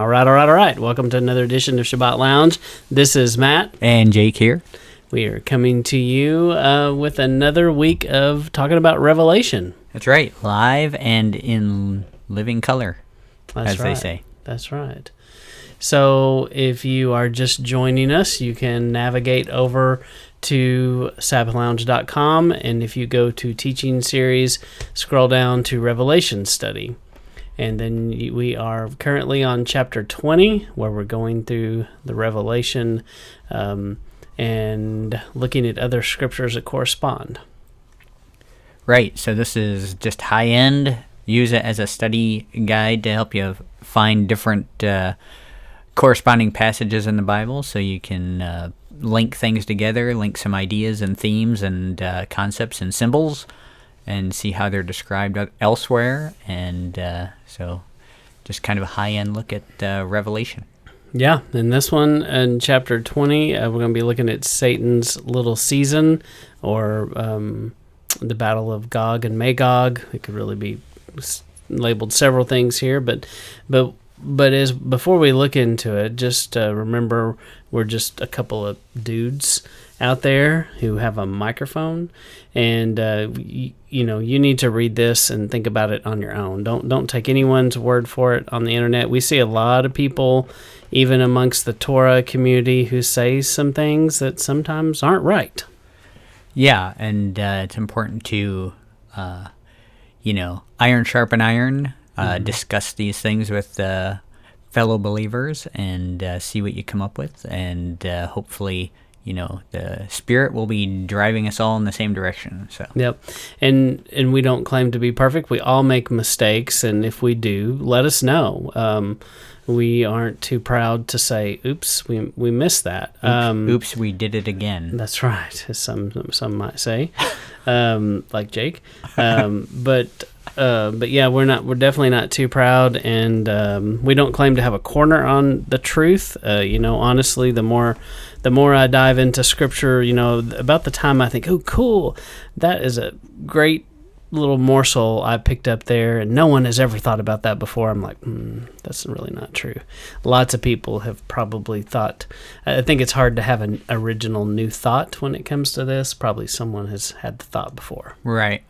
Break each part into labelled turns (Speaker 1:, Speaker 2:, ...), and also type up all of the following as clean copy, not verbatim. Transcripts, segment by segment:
Speaker 1: All right. Welcome to another edition of Shabbat Lounge. This is Matt.
Speaker 2: And Jake here.
Speaker 1: We are coming to you with another week of talking about Revelation.
Speaker 2: That's right. Live and in living color,
Speaker 1: That's
Speaker 2: as
Speaker 1: right.
Speaker 2: they say.
Speaker 1: That's right. So if you are just joining us, you can navigate over to sabbathlounge.com, and if you go to Teaching Series, scroll down to Revelation Study. And then we are currently on chapter 20, where we're going through the Revelation and looking at other scriptures that correspond.
Speaker 2: Right. So this is just high-end. Use it as a study guide to help you find different corresponding passages in the Bible, so you can link things together, link some ideas and themes and concepts and symbols, and see how they're described elsewhere. And so just kind of a high-end look at Revelation.
Speaker 1: Yeah, in this one, in chapter 20, we're going to be looking at Satan's little season, or the Battle of Gog and Magog. It could really be labeled several things here, but as before we look into it, just remember we're just a couple of dudes out there who have a microphone, and you need to read this and think about it on your own. Don't take anyone's word for it on the internet. We see a lot of people, even amongst the Torah community, who say some things that sometimes aren't right.
Speaker 2: Yeah, and it's important to iron sharpen iron. Discuss these things with fellow believers and see what you come up with, and hopefully the Spirit will be driving us all in the same direction. So
Speaker 1: Yep. And we don't claim to be perfect. We all make mistakes, and if we do, let us know. We aren't too proud to say, oops, we missed that.
Speaker 2: Oops, we did it again.
Speaker 1: That's right, as some might say, like Jake. But yeah, we're definitely not too proud, and we don't claim to have a corner on the truth. Honestly, the more I dive into Scripture, about the time I think, oh, cool, that is a great little morsel I picked up there, and no one has ever thought about that before. I'm like, that's really not true. Lots of people have probably thought. I think it's hard to have an original new thought when it comes to this. Probably someone has had the thought before.
Speaker 2: Right.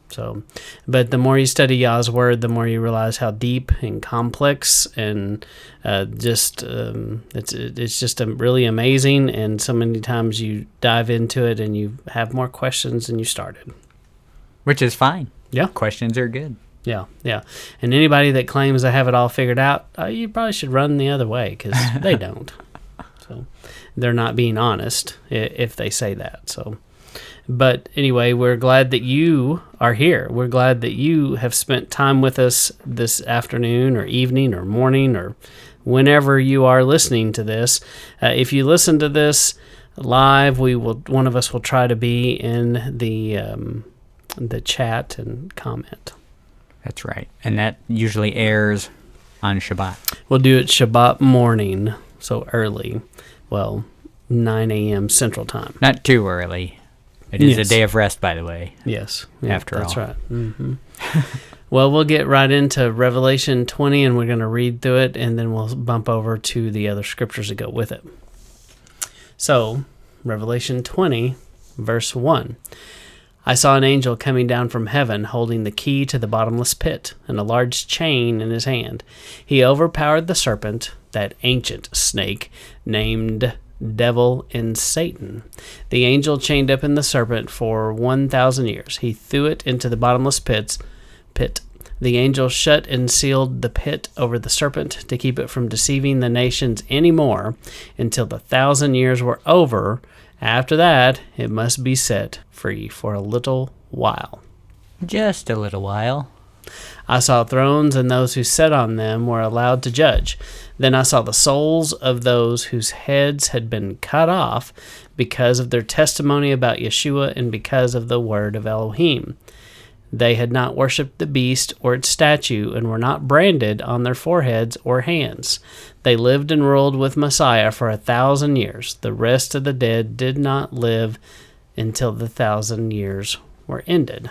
Speaker 1: So, but the more you study Yah's Word, the more you realize how deep and complex and it's just really amazing. And so many times you dive into it and you have more questions than you started.
Speaker 2: Which is fine.
Speaker 1: Yeah.
Speaker 2: Questions are good.
Speaker 1: Yeah. And anybody that claims they have it all figured out, you probably should run the other way, because they don't. So they're not being honest if they say that. So. But anyway, we're glad that you are here. We're glad that you have spent time with us this afternoon or evening or morning or whenever you are listening to this. If you listen to this live, one of us will try to be in the chat and comment.
Speaker 2: That's right. And that usually airs on Shabbat.
Speaker 1: We'll do it Shabbat morning, so early. Well, 9 a.m. Central Time.
Speaker 2: Not too early. It is a day of rest, by the way.
Speaker 1: Yes.
Speaker 2: After
Speaker 1: that's
Speaker 2: all.
Speaker 1: Right. Mm-hmm. Well, we'll get right into Revelation 20, and we're going to read through it, and then we'll bump over to the other scriptures that go with it. So, Revelation 20, verse 1. I saw an angel coming down from heaven, holding the key to the bottomless pit and a large chain in his hand. He overpowered the serpent, that ancient snake, named Devil and Satan. The angel chained up in the serpent for 1,000 years. He threw it into the bottomless pit. The angel shut and sealed the pit over the serpent to keep it from deceiving the nations any more until the 1,000 years were over. After that, it must be set free for a little while.
Speaker 2: Just a little while.
Speaker 1: I saw thrones, and those who sat on them were allowed to judge. Then I saw the souls of those whose heads had been cut off because of their testimony about Yeshua and because of the word of Elohim. They had not worshipped the beast or its statue and were not branded on their foreheads or hands. They lived and ruled with Messiah for 1,000 years. The rest of the dead did not live until the 1,000 years were ended.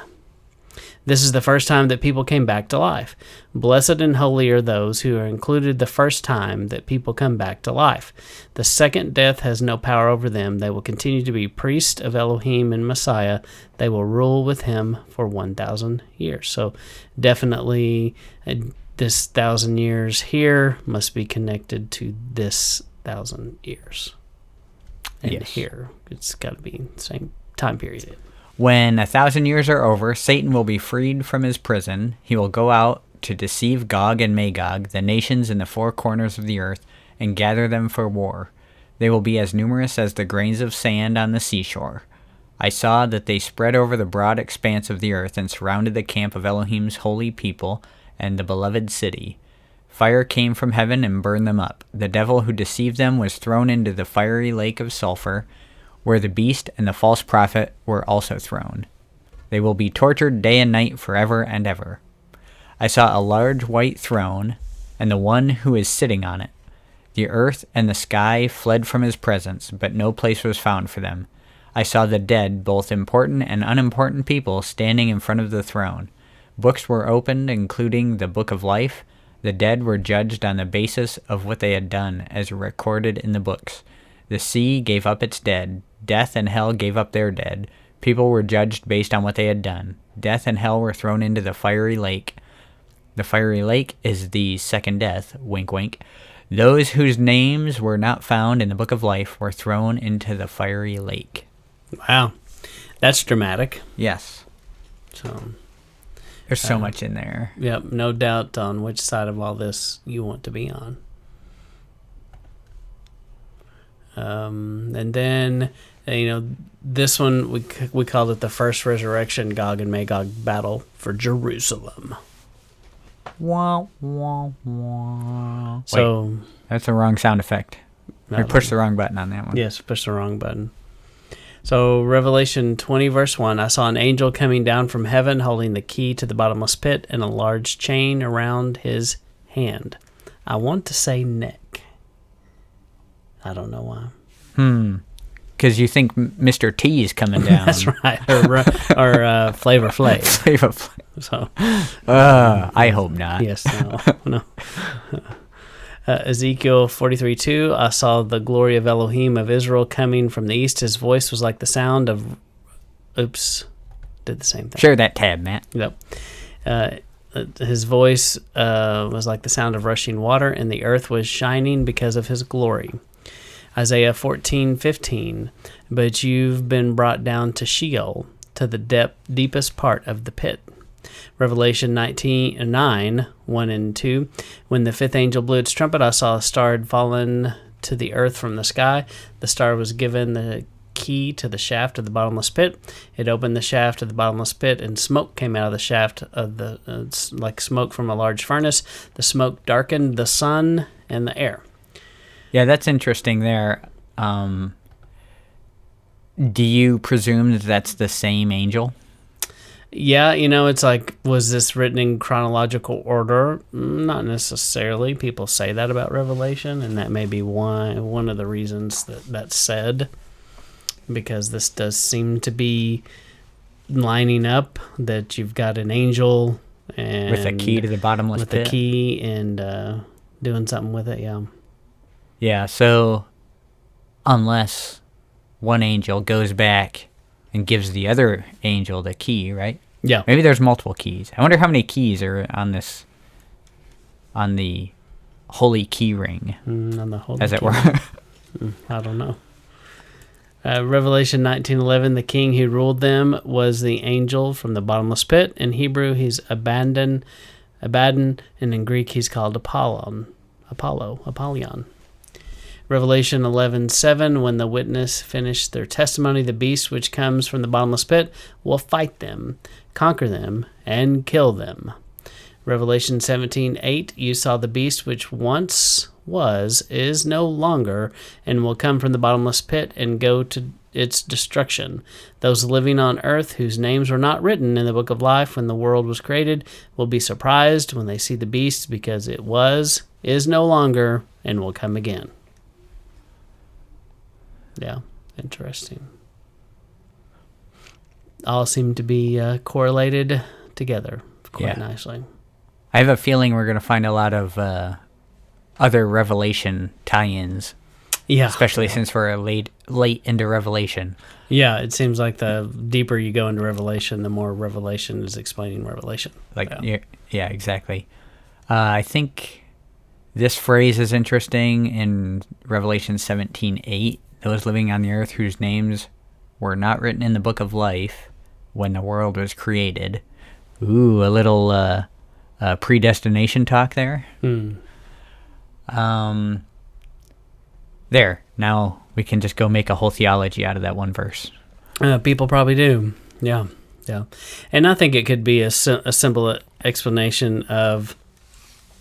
Speaker 1: This is the first time that people came back to life. Blessed and holy are those who are included the first time that people come back to life. The second death has no power over them. They will continue to be priests of Elohim and Messiah. They will rule with him for 1,000 years. So definitely this 1,000 years here must be connected to this 1,000 years. And
Speaker 2: Yes.
Speaker 1: here, it's got to be the same time period.
Speaker 2: When 1,000 years are over, Satan will be freed from his prison. He will go out to deceive Gog and Magog, the nations in the four corners of the earth, and gather them for war. They will be as numerous as the grains of sand on the seashore. I saw that they spread over the broad expanse of the earth and surrounded the camp of Elohim's holy people and the beloved city. Fire came from heaven and burned them up. The devil who deceived them was thrown into the fiery lake of sulfur, where the beast and the false prophet were also thrown. They will be tortured day and night forever and ever. I saw a large white throne, and the one who is sitting on it. The earth and the sky fled from his presence, but no place was found for them. I saw the dead, both important and unimportant people, standing in front of the throne. Books were opened, including the book of life. The dead were judged on the basis of what they had done, as recorded in the books. The sea gave up its dead. Death and hell gave up their dead. People were judged based on what they had done. Death and hell were thrown into the fiery lake. The fiery lake is the second death. Wink, wink. Those whose names were not found in the book of life were thrown into the fiery lake.
Speaker 1: Wow. That's dramatic.
Speaker 2: Yes.
Speaker 1: So,
Speaker 2: There's so much in there.
Speaker 1: yep, no doubt on which side of all this you want to be on. And then, this one, we called it the first resurrection Gog and Magog battle for Jerusalem.
Speaker 2: Wah, wah, wah.
Speaker 1: So,
Speaker 2: Wait, that's the wrong sound effect. I pushed the wrong button on that one.
Speaker 1: yes, push the wrong button. So, Revelation 20, verse 1, I saw an angel coming down from heaven holding the key to the bottomless pit and a large chain around his hand. I want to say neck. I don't know why.
Speaker 2: Because you think Mr. T is coming down.
Speaker 1: That's right. Or Flavor Flav.
Speaker 2: Flavor Flav.
Speaker 1: So,
Speaker 2: I hope not.
Speaker 1: yes, no. Ezekiel 43:2, I saw the glory of Elohim of Israel coming from the east. His voice was like the sound of... Oops. Did the same thing.
Speaker 2: Share that tab, Matt.
Speaker 1: Yep. His voice was like the sound of rushing water, and the earth was shining because of his glory. Isaiah 14:15, but you've been brought down to Sheol, to the deepest part of the pit. Revelation 19:9, 1 and 2, when the fifth angel blew its trumpet, I saw a star had fallen to the earth from the sky. The star was given the key to the shaft of the bottomless pit. It opened the shaft of the bottomless pit, and smoke came out of the shaft of the like smoke from a large furnace. The smoke darkened the sun and the air.
Speaker 2: Yeah, that's interesting there. Do you presume that that's the same angel?
Speaker 1: Yeah, it's like, was this written in chronological order? Not necessarily. People say that about Revelation, and that may be one of the reasons that's said, because this does seem to be lining up, that you've got an angel and
Speaker 2: With a key to the bottomless
Speaker 1: with
Speaker 2: pit?
Speaker 1: a key and doing something with it, yeah.
Speaker 2: Yeah, so unless one angel goes back and gives the other angel the key, right?
Speaker 1: Yeah.
Speaker 2: Maybe there's multiple keys. I wonder how many keys are on the holy key ring,
Speaker 1: On the whole
Speaker 2: as it
Speaker 1: key.
Speaker 2: were.
Speaker 1: I don't know. Revelation 19:11, the king who ruled them was the angel from the bottomless pit. In Hebrew, he's Abaddon, and in Greek, he's called Apollyon. Revelation 11:7, when the witness finished their testimony, the beast which comes from the bottomless pit will fight them, conquer them, and kill them. Revelation 17:8, you saw the beast which once is no longer, and will come from the bottomless pit and go to its destruction. Those living on earth whose names were not written in the book of life when the world was created will be surprised when they see the beast, because it is no longer, and will come again. Yeah, interesting. All seem to be correlated together quite nicely.
Speaker 2: I have a feeling we're going to find a lot of other Revelation tie-ins.
Speaker 1: Yeah.
Speaker 2: Especially since we're late into Revelation.
Speaker 1: Yeah, it seems like the deeper you go into Revelation, the more Revelation is explaining Revelation.
Speaker 2: Yeah, exactly. I think this phrase is interesting in Revelation 17:8. Those living on the earth whose names were not written in the book of life when the world was created. Ooh, a little predestination talk there. There. Now we can just go make a whole theology out of that one verse.
Speaker 1: People probably do. Yeah. And I think it could be a simple explanation of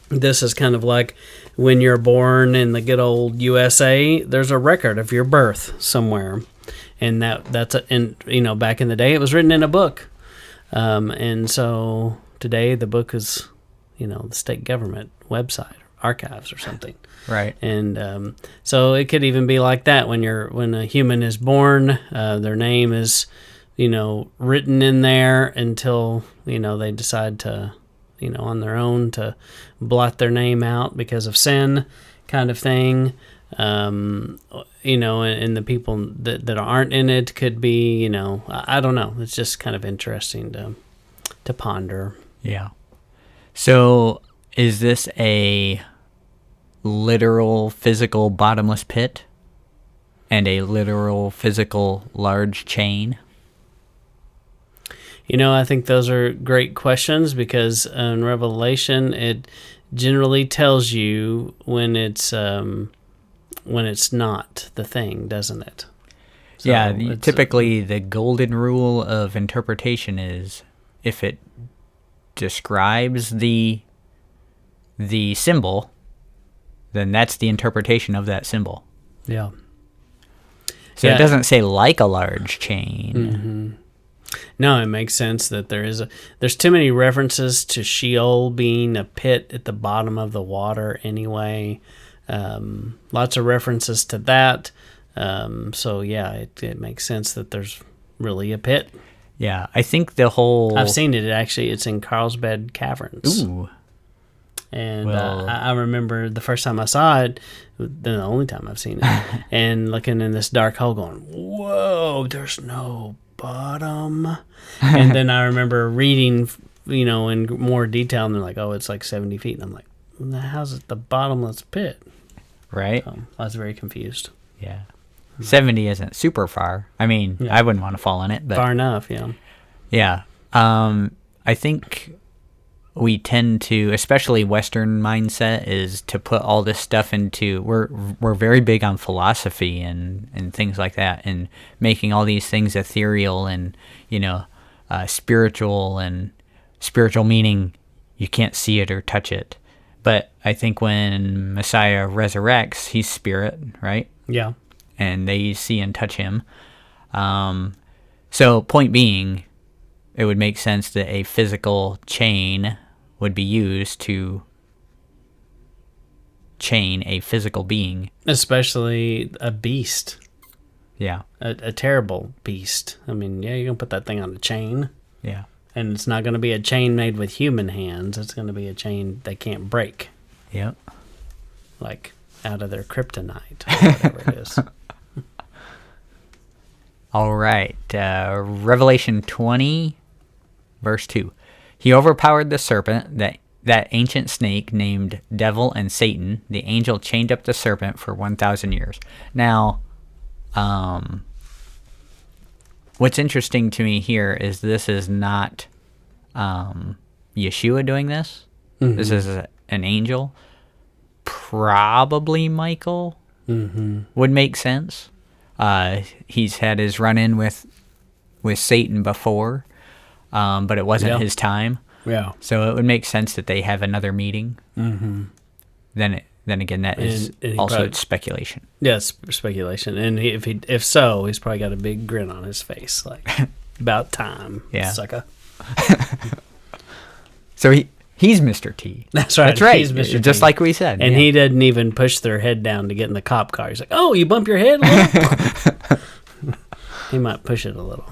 Speaker 1: this is kind of like when you're born in the good old USA, there's a record of your birth somewhere. And that's back in the day, it was written in a book. And so today the book is, the state government website, archives or something.
Speaker 2: Right.
Speaker 1: And so it could even be like that when a human is born, their name is, written in there until, they decide to, on their own to blot their name out because of sin kind of thing. And the people that aren't in it could be, I don't know. It's just kind of interesting to ponder.
Speaker 2: Yeah. So is this a literal physical bottomless pit and a literal physical large chain?
Speaker 1: I think those are great questions because in Revelation it generally tells you when it's not the thing, doesn't it? So
Speaker 2: typically the golden rule of interpretation is if it describes the symbol, then that's the interpretation of that symbol.
Speaker 1: Yeah.
Speaker 2: So it doesn't say like a large chain.
Speaker 1: Mm-hmm. No, it makes sense that there's too many references to Sheol being a pit at the bottom of the water anyway. Lots of references to that. It makes sense that there's really a pit.
Speaker 2: Yeah, I think the whole...
Speaker 1: I've seen it. It's in Carlsbad Caverns.
Speaker 2: Ooh.
Speaker 1: And I remember the first time I saw it, the only time I've seen it, and looking in this dark hole going, whoa, there's no bottom. And then I remember reading, in more detail, and they're like, oh, it's like 70 feet. And I'm like, how's it the bottomless pit?
Speaker 2: Right.
Speaker 1: So I was very confused.
Speaker 2: Yeah. 70 isn't super far. I mean, I wouldn't want to fall in it. But
Speaker 1: far enough, yeah.
Speaker 2: Yeah. I think we tend to, especially Western mindset, is to put all this stuff into, we're very big on philosophy and things like that, and making all these things ethereal and, spiritual, and spiritual meaning you can't see it or touch it. But I think when Messiah resurrects, he's spirit, right?
Speaker 1: Yeah.
Speaker 2: And they see and touch him. So point being, it would make sense that a physical chain would be used to chain a physical being.
Speaker 1: Especially a beast.
Speaker 2: Yeah.
Speaker 1: A terrible beast. I mean, you're going to put that thing on a chain.
Speaker 2: Yeah.
Speaker 1: And it's not going to be a chain made with human hands. It's going to be a chain they can't break.
Speaker 2: Yep.
Speaker 1: Like out of their kryptonite, or whatever it is.
Speaker 2: All right. Revelation 20, verse 2. He overpowered the serpent, that ancient snake named Devil and Satan. The angel chained up the serpent for 1,000 years. Now, what's interesting to me here is this is not Yeshua doing this. Mm-hmm. This is an angel. Probably Michael would make sense. He's had his run-in with Satan before, but it wasn't his time.
Speaker 1: Yeah.
Speaker 2: So it would make sense that they have another meeting. Mm-hmm. Then again, that is also speculation.
Speaker 1: Yeah, it's speculation. And if so, he's probably got a big grin on his face, like about time, sucker.
Speaker 2: So he's Mr. T.
Speaker 1: That's right.
Speaker 2: That's right.
Speaker 1: He's Mr.
Speaker 2: Just
Speaker 1: T.
Speaker 2: like we said.
Speaker 1: And he didn't even push their head down to get in the cop car. He's like, "Oh, you bump your head a little." He might push it a little.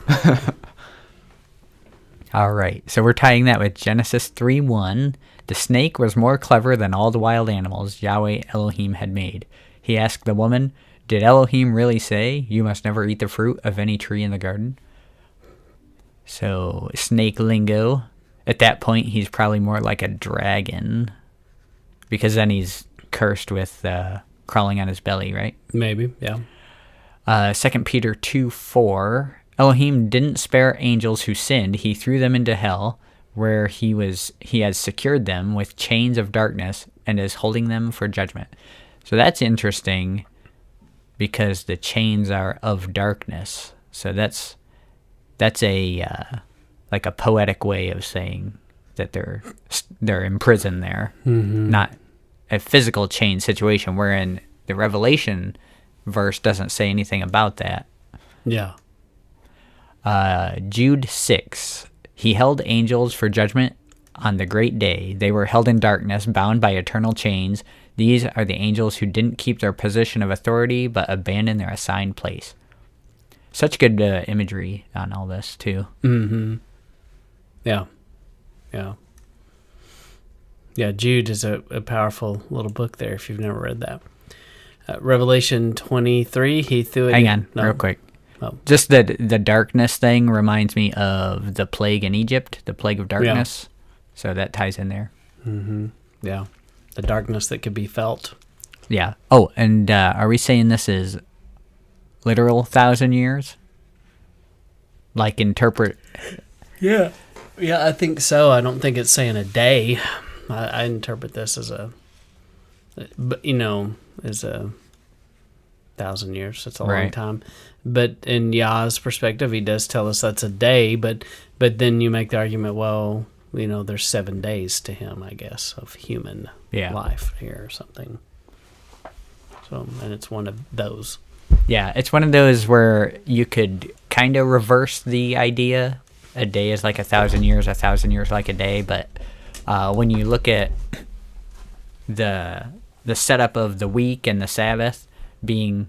Speaker 2: All right, so we're tying that with Genesis 3:1. The snake was more clever than all the wild animals Yahweh Elohim had made. He asked the woman, "Did Elohim really say, 'You must never eat the fruit of any tree in the garden'?" So, snake lingo. At that point, he's probably more like a dragon, because then he's cursed with crawling on his belly, right?
Speaker 1: Maybe, yeah.
Speaker 2: 2 Peter 2:4. Elohim didn't spare angels who sinned. He threw them into hell, where he has secured them with chains of darkness and is holding them for judgment. So that's interesting, because the chains are of darkness. So that's a like a poetic way of saying that they're in prison there, not a physical chain situation. Wherein the Revelation verse doesn't say anything about that.
Speaker 1: Yeah.
Speaker 2: Jude 6. He held angels for judgment on the great day. They were held in darkness, bound by eternal chains. These are the angels who didn't keep their position of authority, but abandoned their assigned place. Such good imagery on all this, too.
Speaker 1: Mm-hmm. Yeah. Yeah. Yeah, Jude is a powerful little book there if you've never read that. Revelation 23, he threw it...
Speaker 2: Hang on, real quick.
Speaker 1: Oh.
Speaker 2: Just the darkness thing reminds me of the plague in Egypt, the plague of darkness. Yeah. So that ties in there.
Speaker 1: Mm-hmm. Yeah. The darkness that could be felt.
Speaker 2: Yeah. Oh, and are we saying this is literal 1,000 years? Like interpret...
Speaker 1: Yeah. Yeah, I think so. I don't think it's saying a day. I interpret this as as 1,000 years. It's a long time. But in Yah's perspective, he does tell us that's a day, but then you make the argument, well, there's 7 days to him, I guess, of human life here or something. So, and it's one of those.
Speaker 2: Yeah, it's one of those where you could kind of reverse the idea. A day is like 1,000 years, 1,000 years like a day, but when you look at the setup of the week and the Sabbath being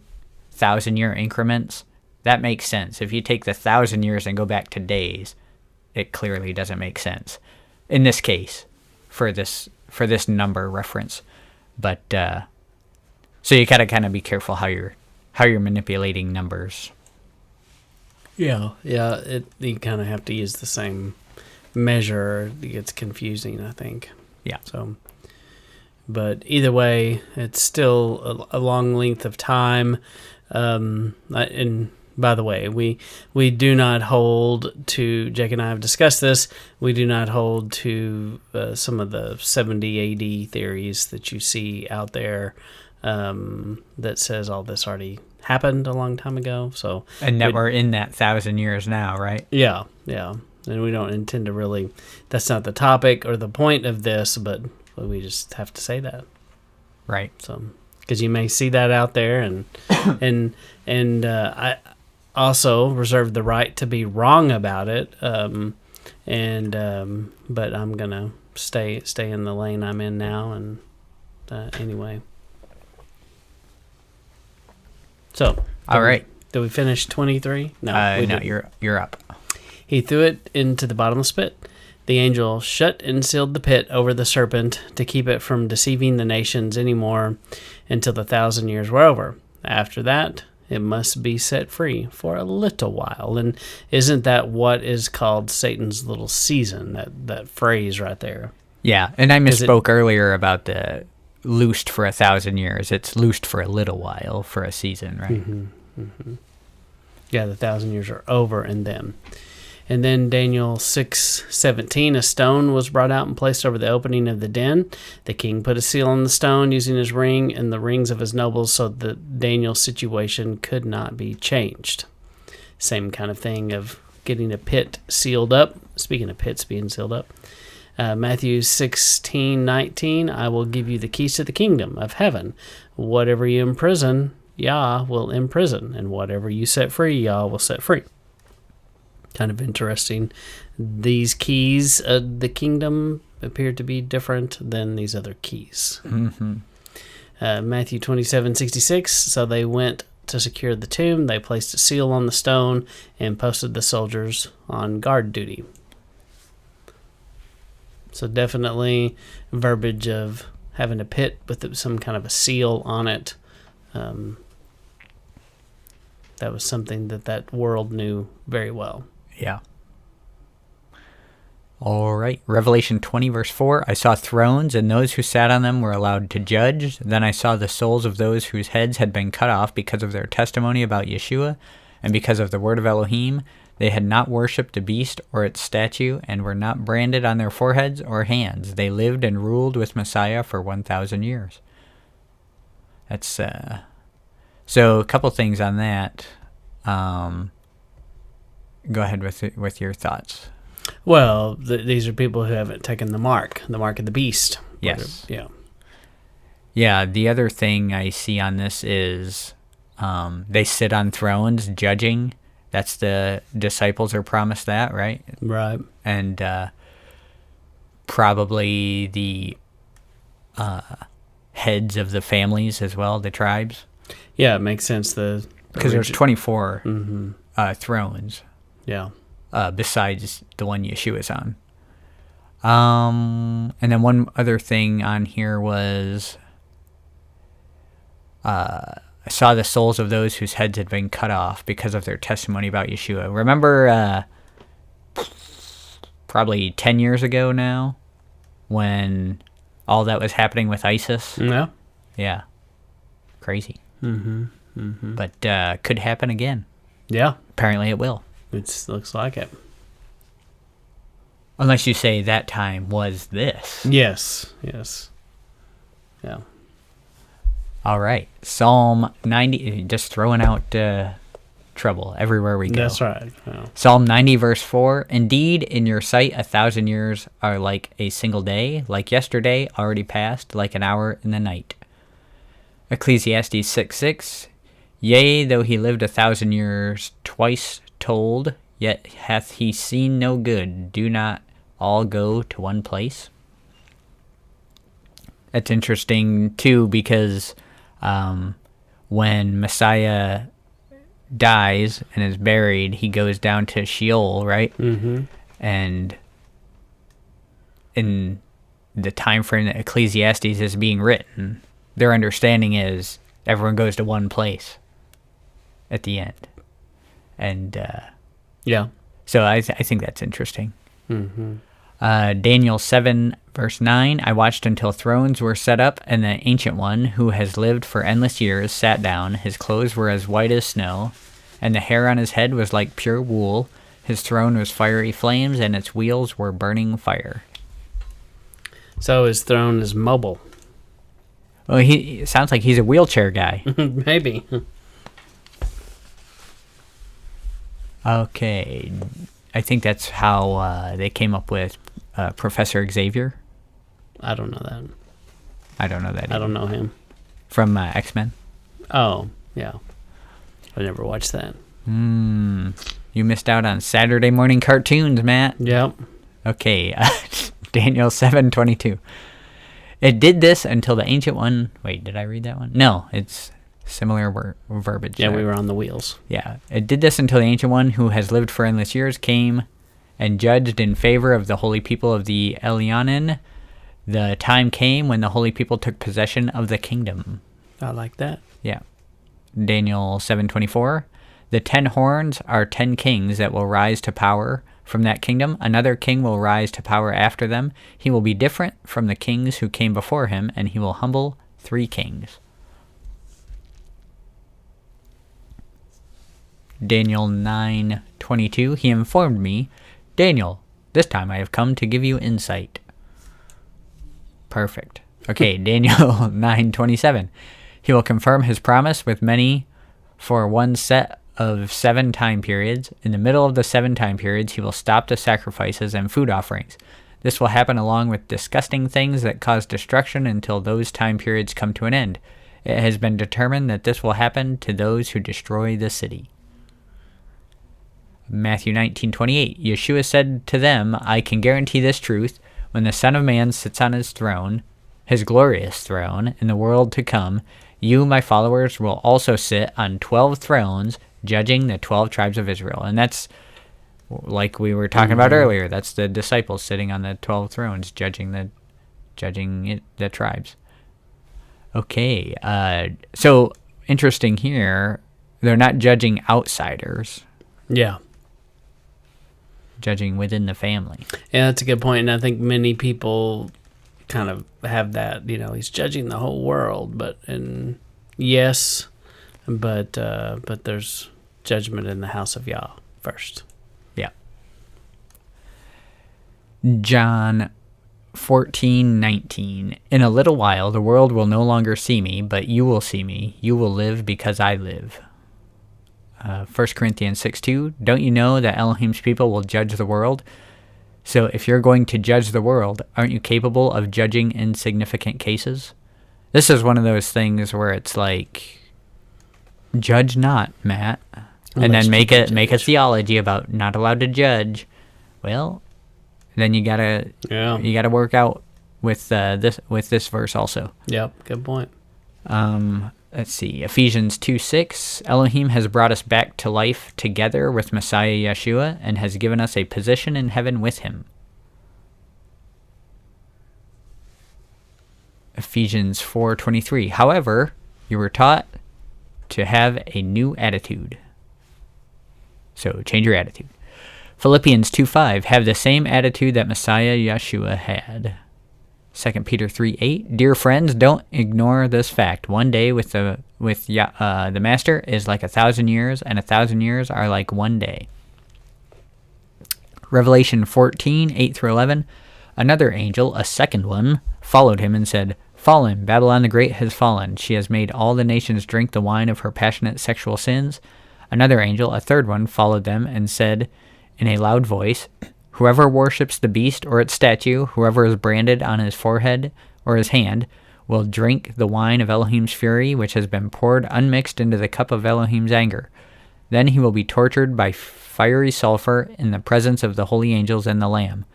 Speaker 2: 1,000-year increments, that makes sense. If you take the 1,000 years and go back to days, it clearly doesn't make sense in this case for this number reference. But so you gotta kind of be careful how you're manipulating numbers.
Speaker 1: Yeah. You kind of have to use the same measure. It gets confusing, I think.
Speaker 2: Yeah.
Speaker 1: So, but either way, it's still a long length of time. And by the way, we do not hold to, Jake and I have discussed this, we do not hold to some of the 70 AD theories that you see out there that says all this already happened a long time ago. So,
Speaker 2: and that we're in that 1,000 years now, right?
Speaker 1: Yeah. And we don't intend to really, that's not the topic or the point of this, but we just have to say that.
Speaker 2: Right.
Speaker 1: So, because you may see that out there, and I also reserve the right to be wrong about it. But I'm gonna stay in the lane I'm in now, and anyway. So,
Speaker 2: all right.
Speaker 1: Did we finish 23?
Speaker 2: No, you're up.
Speaker 1: He threw it into the bottomless pit. The angel shut and sealed the pit over the serpent to keep it from deceiving the nations anymore until the 1,000 years were over. After that, it must be set free for a little while. And isn't that what is called Satan's little season, that phrase right there?
Speaker 2: Yeah, and I misspoke earlier about the loosed for 1,000 years. It's loosed for a little while, for a season, right?
Speaker 1: Mm-hmm, mm-hmm. Yeah, the 1,000 years are over in them. And then Daniel 6:17, a stone was brought out and placed over the opening of the den. The king put a seal on the stone using his ring and the rings of his nobles so that Daniel's situation could not be changed. Same kind of thing of getting a pit sealed up. Speaking of pits being sealed up. Matthew 16:19, I will give you the keys to the kingdom of heaven. Whatever you imprison, Yah will imprison, and whatever you set free, Yah will set free. Kind of interesting. These keys of the kingdom appear to be different than these other keys.
Speaker 2: Mm-hmm.
Speaker 1: Matthew 27:66, so they went to secure the tomb. They placed a seal on the stone and posted the soldiers on guard duty. So definitely verbiage of having a pit with some kind of a seal on it. That was something that world knew very well.
Speaker 2: Yeah. All right. Revelation 20, verse 4. I saw thrones, and those who sat on them were allowed to judge. Then I saw the souls of those whose heads had been cut off because of their testimony about Yeshua, and because of the word of Elohim. They had not worshipped the beast or its statue, and were not branded on their foreheads or hands. They lived and ruled with Messiah for 1,000 years. That's so. A couple things on that. Go ahead with your thoughts.
Speaker 1: Well, these are people who haven't taken the mark of the beast.
Speaker 2: Yes.
Speaker 1: Yeah.
Speaker 2: Yeah. The other thing I see on this is they sit on thrones judging. That's the disciples are promised that, right?
Speaker 1: Right.
Speaker 2: And probably the heads of the families as well, the tribes.
Speaker 1: Yeah, it makes sense.
Speaker 2: Because there's 24 thrones.
Speaker 1: Yeah.
Speaker 2: Besides the one Yeshua's on. And then one other thing on here was I saw the souls of those whose heads had been cut off because of their testimony about Yeshua. Remember probably 10 years ago now when all that was happening with ISIS?
Speaker 1: Yeah.
Speaker 2: Yeah. Crazy.
Speaker 1: Mm-hmm. Mm-hmm.
Speaker 2: But could happen again.
Speaker 1: Yeah.
Speaker 2: Apparently it will.
Speaker 1: It looks like it.
Speaker 2: Unless you say that time was this.
Speaker 1: Yes. Yes. Yeah.
Speaker 2: All right. Psalm 90, just throwing out trouble everywhere we go.
Speaker 1: That's right. Yeah.
Speaker 2: Psalm 90, verse 4. Indeed, in your sight, 1,000 years are like a single day, like yesterday already passed, like an hour in the night. Ecclesiastes 6:6. Yea, though he lived 1,000 years, twice told, yet hath he seen no good. Do not all go to one place? That's interesting, too, because when Messiah dies and is buried, he goes down to Sheol, right?
Speaker 1: Mm-hmm.
Speaker 2: And in the time frame that Ecclesiastes is being written, their understanding is everyone goes to one place at the end. And
Speaker 1: yeah.
Speaker 2: So I think that's interesting.
Speaker 1: Mm-hmm.
Speaker 2: Daniel 7, verse 9, I watched until thrones were set up, and the Ancient One, who has lived for endless years, sat down. His clothes were as white as snow, and the hair on his head was like pure wool. His throne was fiery flames, and its wheels were burning fire.
Speaker 1: So his throne is mobile.
Speaker 2: Well, it sounds like he's a wheelchair guy.
Speaker 1: Maybe.
Speaker 2: Okay. I think that's how they came up with Professor Xavier.
Speaker 1: I don't know that.
Speaker 2: I don't know that either.
Speaker 1: I don't know him.
Speaker 2: From X-Men?
Speaker 1: Oh, yeah. I never watched that.
Speaker 2: You missed out on Saturday morning cartoons, Matt.
Speaker 1: Yep.
Speaker 2: Okay. Daniel 7:22. It did this until the Ancient One... Wait, did I read that one? No, it's similar verbiage.
Speaker 1: Yeah,
Speaker 2: there.
Speaker 1: we were on the wheels.
Speaker 2: Yeah. It did this until the Ancient One, who has lived for endless years, came and judged in favor of the holy people of the Elyonin. The time came when the holy people took possession of the kingdom.
Speaker 1: I like that.
Speaker 2: Yeah. Daniel 7:24. The 10 horns are 10 kings that will rise to power from that kingdom. Another king will rise to power after them. He will be different from the kings who came before him, and he will humble 3 kings. Daniel 9:22. He informed me, Daniel, this time I have come to give you insight. Perfect. Okay, Daniel 9:27. He will confirm his promise with many for one set of 7 time periods. In the middle of the 7 time periods, he will stop the sacrifices and food offerings. This will happen along with disgusting things that cause destruction until those time periods come to an end. It has been determined that this will happen to those who destroy the city. Matthew 19:28. Yeshua said to them, I can guarantee this truth. When the Son of Man sits on his throne, his glorious throne, in the world to come, you, my followers, will also sit on 12 thrones, judging the 12 tribes of Israel. And that's like we were talking about earlier. That's the disciples sitting on the 12 thrones, judging the tribes. Okay, so interesting here. They're not judging outsiders.
Speaker 1: Yeah.
Speaker 2: Judging within the family.
Speaker 1: Yeah, that's a good point. And I think many people kind of have that, he's judging the whole world, but there's judgment in the house of Yah first.
Speaker 2: Yeah. John 14:19. In a little while the world will no longer see me, but you will see me. You will live because I live. 1 Corinthians 6:2. Don't you know that Elohim's people will judge the world? So if you're going to judge the world, aren't you capable of judging insignificant cases? This is one of those things where it's like, judge not, Matt. And then make a theology about not allowed to judge. Well, then you gotta work out with this verse also.
Speaker 1: Yep, good point.
Speaker 2: Let's see, Ephesians 2:6. Elohim has brought us back to life together with Messiah Yeshua and has given us a position in heaven with him. Ephesians 4:23. However, you were taught to have a new attitude. So change your attitude. Philippians 2:5. Have the same attitude that Messiah Yeshua had. 2 Peter 3:8. Dear friends, don't ignore this fact. One day with the Master is like 1,000 years, and 1,000 years are like one day. Revelation 14:8-11. Another angel, a second one, followed him and said, Fallen, Babylon the Great has fallen. She has made all the nations drink the wine of her passionate sexual sins. Another angel, a third one, followed them and said in a loud voice, Whoever worships the beast or its statue, whoever is branded on his forehead or his hand, will drink the wine of Elohim's fury, which has been poured unmixed into the cup of Elohim's anger. Then he will be tortured by fiery sulfur in the presence of the holy angels and the Lamb.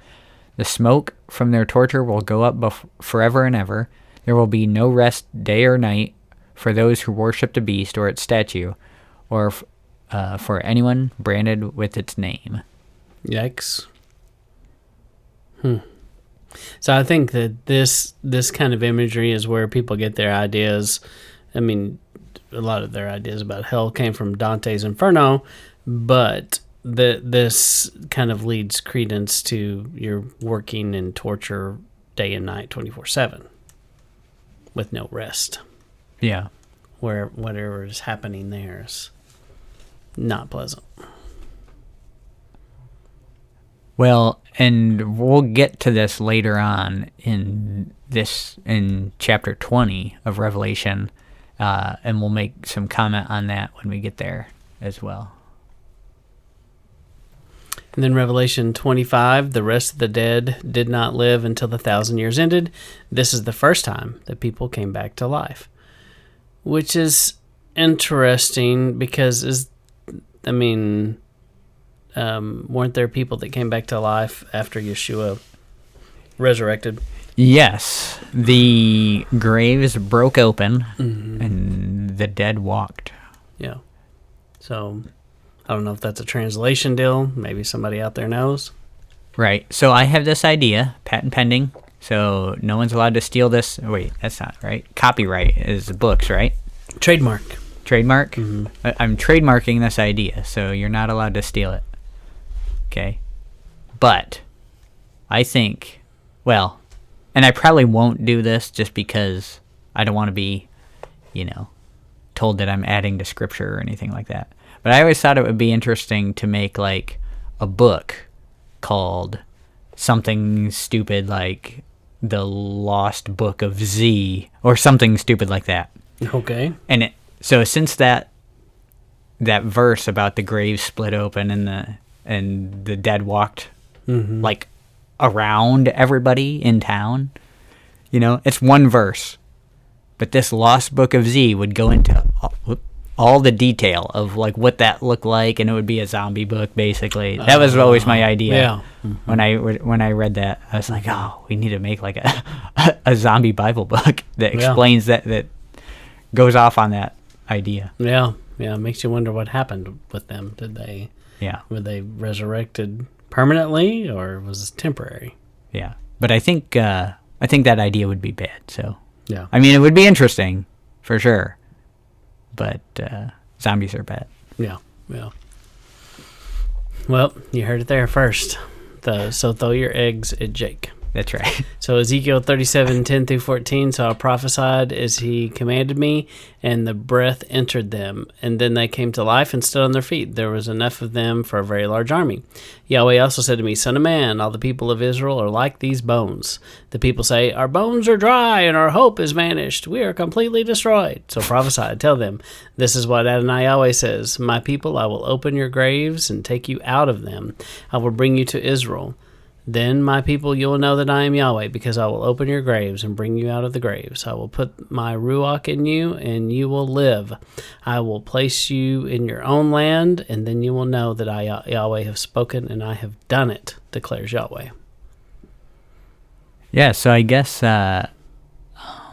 Speaker 2: The smoke from their torture will go up forever and ever. There will be no rest day or night for those who worship the beast or its statue, or for anyone branded with its name.
Speaker 1: Yikes. So I think that this kind of imagery is where people get their ideas. I mean, a lot of their ideas about hell came from Dante's Inferno, but this kind of leads credence to you're working in torture day and night 24/7 with no rest.
Speaker 2: Yeah.
Speaker 1: Where whatever is happening there is not pleasant.
Speaker 2: Well, and we'll get to this later on in chapter 20 of Revelation, and we'll make some comment on that when we get there as well.
Speaker 1: And then Revelation 25, the rest of the dead did not live until the 1,000 years ended. This is the first time that people came back to life, which is interesting because weren't there people that came back to life after Yeshua resurrected?
Speaker 2: Yes. The graves broke open, and the dead walked.
Speaker 1: Yeah. So, I don't know if that's a translation deal. Maybe somebody out there knows.
Speaker 2: Right. So, I have this idea, patent pending, so no one's allowed to steal this. Wait, that's not right. Copyright is books, right?
Speaker 1: Trademark.
Speaker 2: Trademark? Mm-hmm. I'm trademarking this idea, so you're not allowed to steal it. Okay. But I think, well, and I probably won't do this just because I don't want to be, told that I'm adding to scripture or anything like that. But I always thought it would be interesting to make like a book called something stupid like The Lost Book of Z or something stupid like that.
Speaker 1: Okay.
Speaker 2: And so since that verse about the grave split open and the dead walked like around everybody in town, it's one verse, but this Lost Book of Z would go into all the detail of like what that looked like, and it would be a zombie book basically. That was always my idea.
Speaker 1: Yeah.
Speaker 2: When I read that, I was like, oh, we need to make like a zombie Bible book that explains that goes off on that idea.
Speaker 1: Yeah. It makes you wonder what happened with them. Did they
Speaker 2: Yeah.
Speaker 1: Were they resurrected permanently, or was it temporary?
Speaker 2: Yeah. But I think that idea would be bad. So,
Speaker 1: Yeah.
Speaker 2: I mean, it would be interesting for sure, but zombies are bad.
Speaker 1: Yeah. Yeah. Well, you heard it there first. So throw your eggs at Jake.
Speaker 2: That's right.
Speaker 1: So Ezekiel 37:10-14. So I prophesied as he commanded me, and the breath entered them, and then they came to life and stood on their feet. There was enough of them for a very large army. Yahweh also said to me, Son of man, all the people of Israel are like these bones. The people say, Our bones are dry, and our hope is vanished. We are completely destroyed. So prophesy, tell them, This is what Adonai Yahweh says, My people, I will open your graves and take you out of them. I will bring you to Israel. Then, my people, you will know that I am Yahweh, because I will open your graves and bring you out of the graves. I will put my Ruach in you, and you will live. I will place you in your own land, and then you will know that I, Yahweh, have spoken, and I have done it, declares Yahweh.
Speaker 2: Yeah, so I guess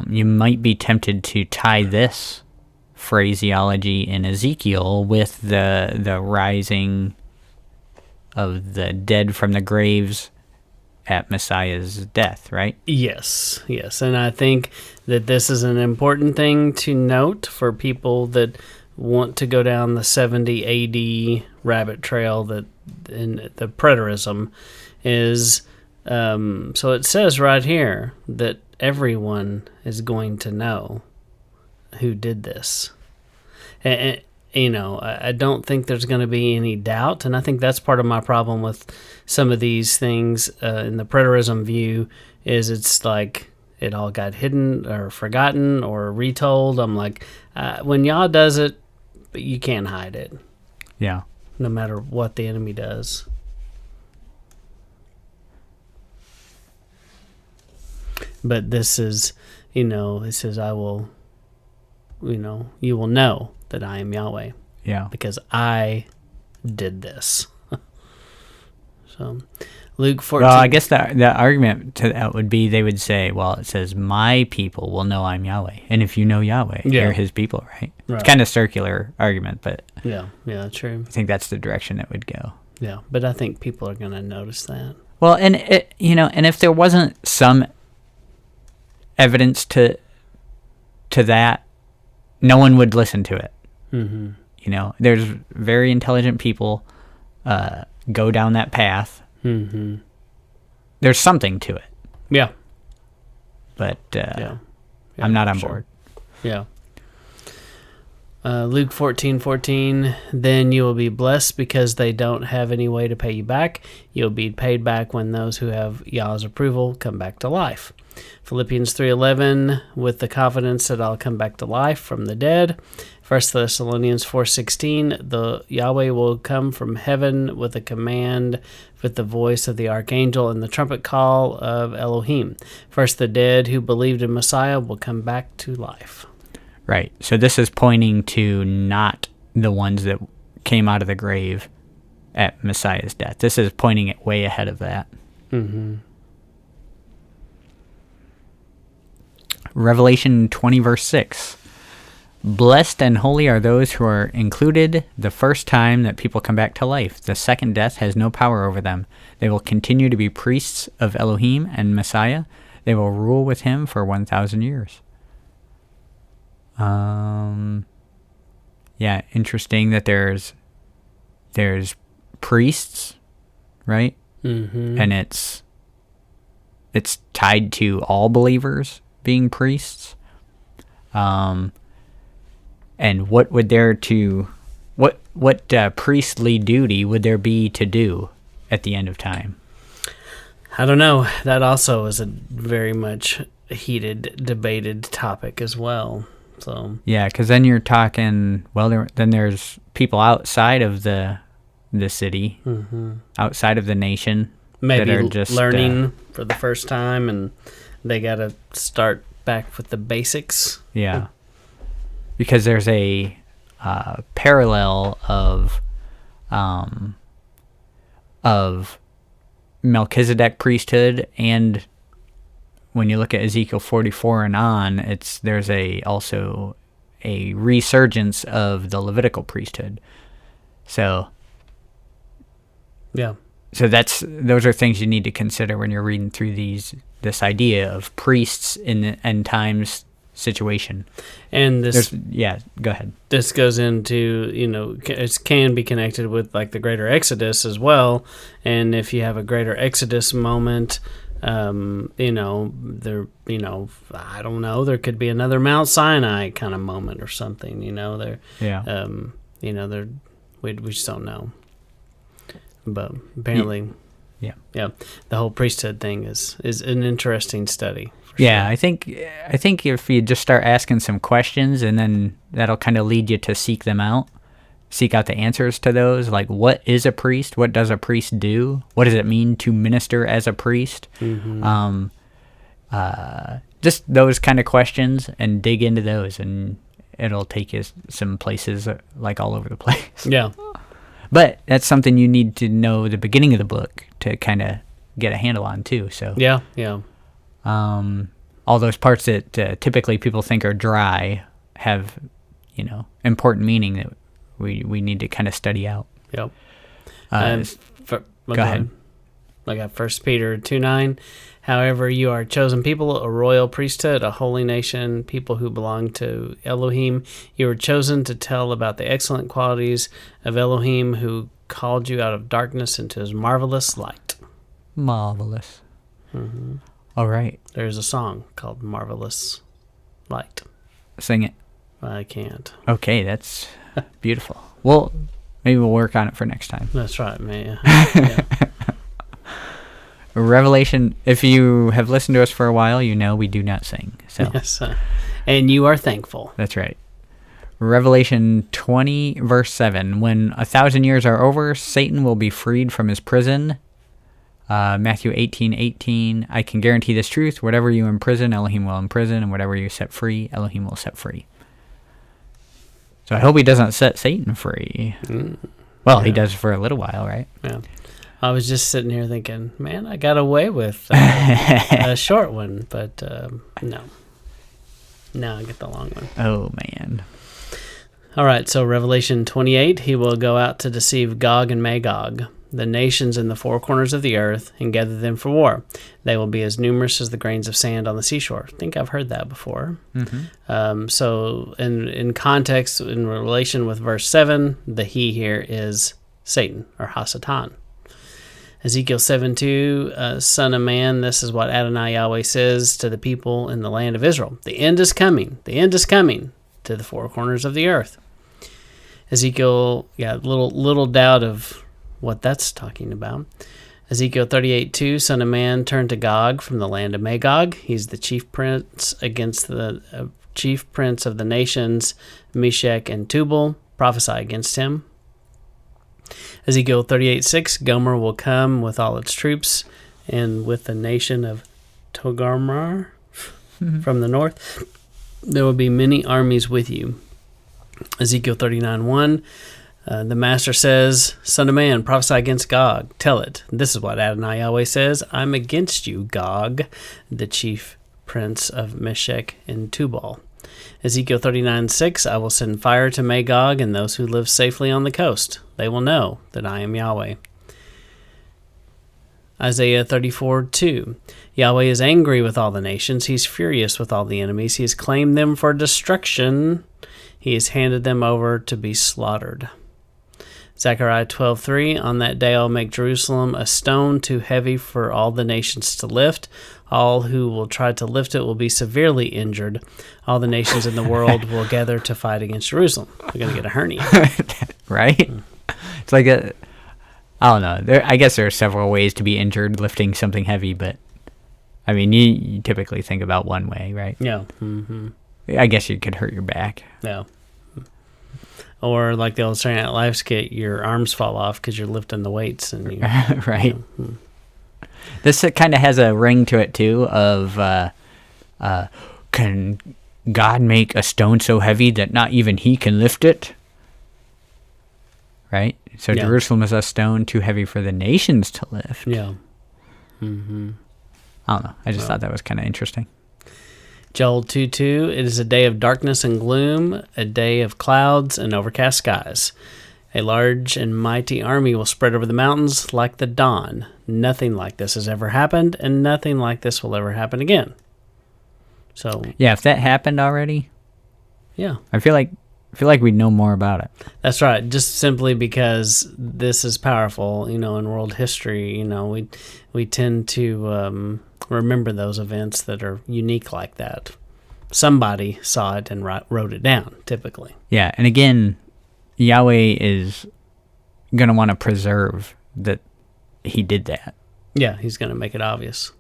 Speaker 2: you might be tempted to tie this phraseology in Ezekiel with the rising of the dead from the graves at Messiah's death, right?
Speaker 1: Yes. And I think that this is an important thing to note for people that want to go down the 70 AD rabbit trail, that in the preterism is, so it says right here that everyone is going to know who did this. And I don't think there's going to be any doubt, and I think that's part of my problem with some of these things in the preterism view, is it's like it all got hidden or forgotten or retold. I'm like, when Yah does it, but you can't hide it.
Speaker 2: Yeah.
Speaker 1: No matter what the enemy does. But this is, it says, I will, you will know that I am Yahweh.
Speaker 2: Yeah.
Speaker 1: Because I did this. So, Luke 14.
Speaker 2: Well, I guess the argument to that would be, they would say, well, it says, my people will know I'm Yahweh. And if you know Yahweh, you're his people, right? It's kind of circular argument, but
Speaker 1: yeah, true.
Speaker 2: I think that's the direction it would go.
Speaker 1: Yeah, but I think people are going to notice that.
Speaker 2: Well, and and if there wasn't some evidence to that, no one would listen to it.
Speaker 1: Mm-hmm.
Speaker 2: There's very intelligent people go down that path.
Speaker 1: Mm-hmm.
Speaker 2: There's something to it.
Speaker 1: Yeah.
Speaker 2: But
Speaker 1: yeah,
Speaker 2: I'm not on board.
Speaker 1: Yeah. Luke 14:14. Then you will be blessed because they don't have any way to pay you back. You'll be paid back when those who have Yah's approval come back to life. Philippians 3:11, with the confidence that I'll come back to life from the dead. 1 Thessalonians 4:16, the Yahweh will come from heaven with a command, with the voice of the archangel and the trumpet call of Elohim. First, the dead who believed in Messiah will come back to life.
Speaker 2: Right. So this is pointing to not the ones that came out of the grave at Messiah's death. This is pointing it way ahead of that.
Speaker 1: Mm-hmm.
Speaker 2: Revelation 20, verse 6. Blessed and holy are those who are included the first time that people come back to life. The second death has no power over them. They will continue to be priests of Elohim and Messiah. They will rule with him for 1,000 years. Yeah, interesting that there's priests, right?
Speaker 1: Mm-hmm.
Speaker 2: And it's tied to all believers being priests. And what would what priestly duty would there be to do at the end of time?
Speaker 1: I don't know. That also is a very much heated, debated topic as well. So
Speaker 2: yeah, because then you're talking. Well, then there's people outside of the city,
Speaker 1: mm-hmm.
Speaker 2: outside of the nation,
Speaker 1: maybe
Speaker 2: that are just
Speaker 1: learning for the first time, and they got to start back with the basics.
Speaker 2: Yeah, because there's a parallel of Melchizedek priesthood, and when you look at Ezekiel 44 and on, there's also a resurgence of the Levitical priesthood. So
Speaker 1: Yeah.
Speaker 2: So those are things you need to consider when you're reading through this idea of priests in the end times situation.
Speaker 1: And
Speaker 2: go ahead.
Speaker 1: This goes into, it can be connected with like the greater Exodus as well. And if you have a greater Exodus moment, I don't know, there could be another Mount Sinai kind of moment or something, we just don't know. But apparently,
Speaker 2: yeah,
Speaker 1: the whole priesthood thing is an interesting study.
Speaker 2: Yeah, sure. I think if you just start asking some questions, and then that'll kind of lead you to seek out the answers to those. Like, what is a priest? What does a priest do? What does it mean to minister as a priest?
Speaker 1: Mm-hmm.
Speaker 2: Just those kind of questions, and dig into those, and it'll take you some places like all over the place.
Speaker 1: Yeah.
Speaker 2: But that's something you need to know the beginning of the book to kind of get a handle on too. So
Speaker 1: yeah.
Speaker 2: All those parts that typically people think are dry have, important meaning that we need to kind of study out.
Speaker 1: Yep.
Speaker 2: Go ahead.
Speaker 1: I got 1 Peter 2:9. However, you are a chosen people, a royal priesthood, a holy nation, people who belong to Elohim. You were chosen to tell about the excellent qualities of Elohim, who called you out of darkness into his marvelous light.
Speaker 2: Marvelous.
Speaker 1: Mm-hmm.
Speaker 2: All right.
Speaker 1: There's a song called Marvelous Light.
Speaker 2: Sing it.
Speaker 1: I can't.
Speaker 2: Okay, that's beautiful. Well, maybe we'll work on it for next time.
Speaker 1: That's right, man. Yeah.
Speaker 2: Revelation, if you have listened to us for a while, we do not sing. So.
Speaker 1: Yes, and you are thankful.
Speaker 2: That's right. Revelation 20, verse 7. When 1,000 years are over, Satan will be freed from his prison. Matthew 18:18. I can guarantee this truth. Whatever you imprison, Elohim will imprison. And whatever you set free, Elohim will set free. So I hope he doesn't set Satan free. Well, he does for a little while, right?
Speaker 1: Yeah. I was just sitting here thinking, man, I got away with a short one, but no. No, I get the long one.
Speaker 2: Oh, man.
Speaker 1: All right, so Revelation 28, he will go out to deceive Gog and Magog, the nations in the four corners of the earth, and gather them for war. They will be as numerous as the grains of sand on the seashore. I think I've heard that before.
Speaker 2: Mm-hmm.
Speaker 1: So in context, in relation with verse 7, the he here is Satan, or Hasatan. Ezekiel 7:2, Son of man, this is what Adonai Yahweh says to the people in the land of Israel. The end is coming. The end is coming to the four corners of the earth. Ezekiel, little doubt of what that's talking about. Ezekiel 38:2, Son of man, turn to Gog from the land of Magog. He's the chief prince against the chief prince of the nations, Meshech and Tubal. Prophesy against him. Ezekiel 38:6, Gomer will come with all its troops and with the nation of Togarmah from the north. There will be many armies with you. Ezekiel 39:1, the master says, Son of man, prophesy against Gog. Tell it. This is what Adonai Yahweh says. I'm against you, Gog, the chief prince of Meshech and Tubal. Ezekiel 39:6, I will send fire to Magog and those who live safely on the coast. They will know that I am Yahweh. Isaiah 34:2, Yahweh is angry with all the nations. He's furious with all the enemies. He has claimed them for destruction. He has handed them over to be slaughtered. Zechariah 12:3, on that day I'll make Jerusalem a stone too heavy for all the nations to lift. All who will try to lift it will be severely injured. All the nations in the world will gather to fight against Jerusalem. We're going to get a hernia.
Speaker 2: Right? It's like I don't know. I guess there are several ways to be injured lifting something heavy, but I mean, you typically think about one way, right?
Speaker 1: Yeah. Mm-hmm.
Speaker 2: I guess you could hurt your back.
Speaker 1: Yeah. Or like the old Saturday Night Live skit, your arms fall off because you're lifting the weights. And you,
Speaker 2: right. This kind of has a ring to it, too, of can God make a stone so heavy that not even he can lift it? Right? So Jerusalem is a stone too heavy for the nations to lift.
Speaker 1: Yeah. Mm-hmm.
Speaker 2: I don't know. I just thought that was kind of interesting.
Speaker 1: Joel 2:2, it is a day of darkness and gloom, a day of clouds and overcast skies. A large and mighty army will spread over the mountains like the dawn. Nothing like this has ever happened, and nothing like this will ever happen again. So
Speaker 2: Yeah, if that happened already,
Speaker 1: yeah,
Speaker 2: I feel like we'd know more about it.
Speaker 1: that's right. Just simply because this is powerful, in world history. We tend to remember those events that are unique like that. Somebody saw it and wrote it down. Typically,
Speaker 2: Yeah, and again, Yahweh is going to want to preserve that he did that.
Speaker 1: yeah, he's going to make it obvious.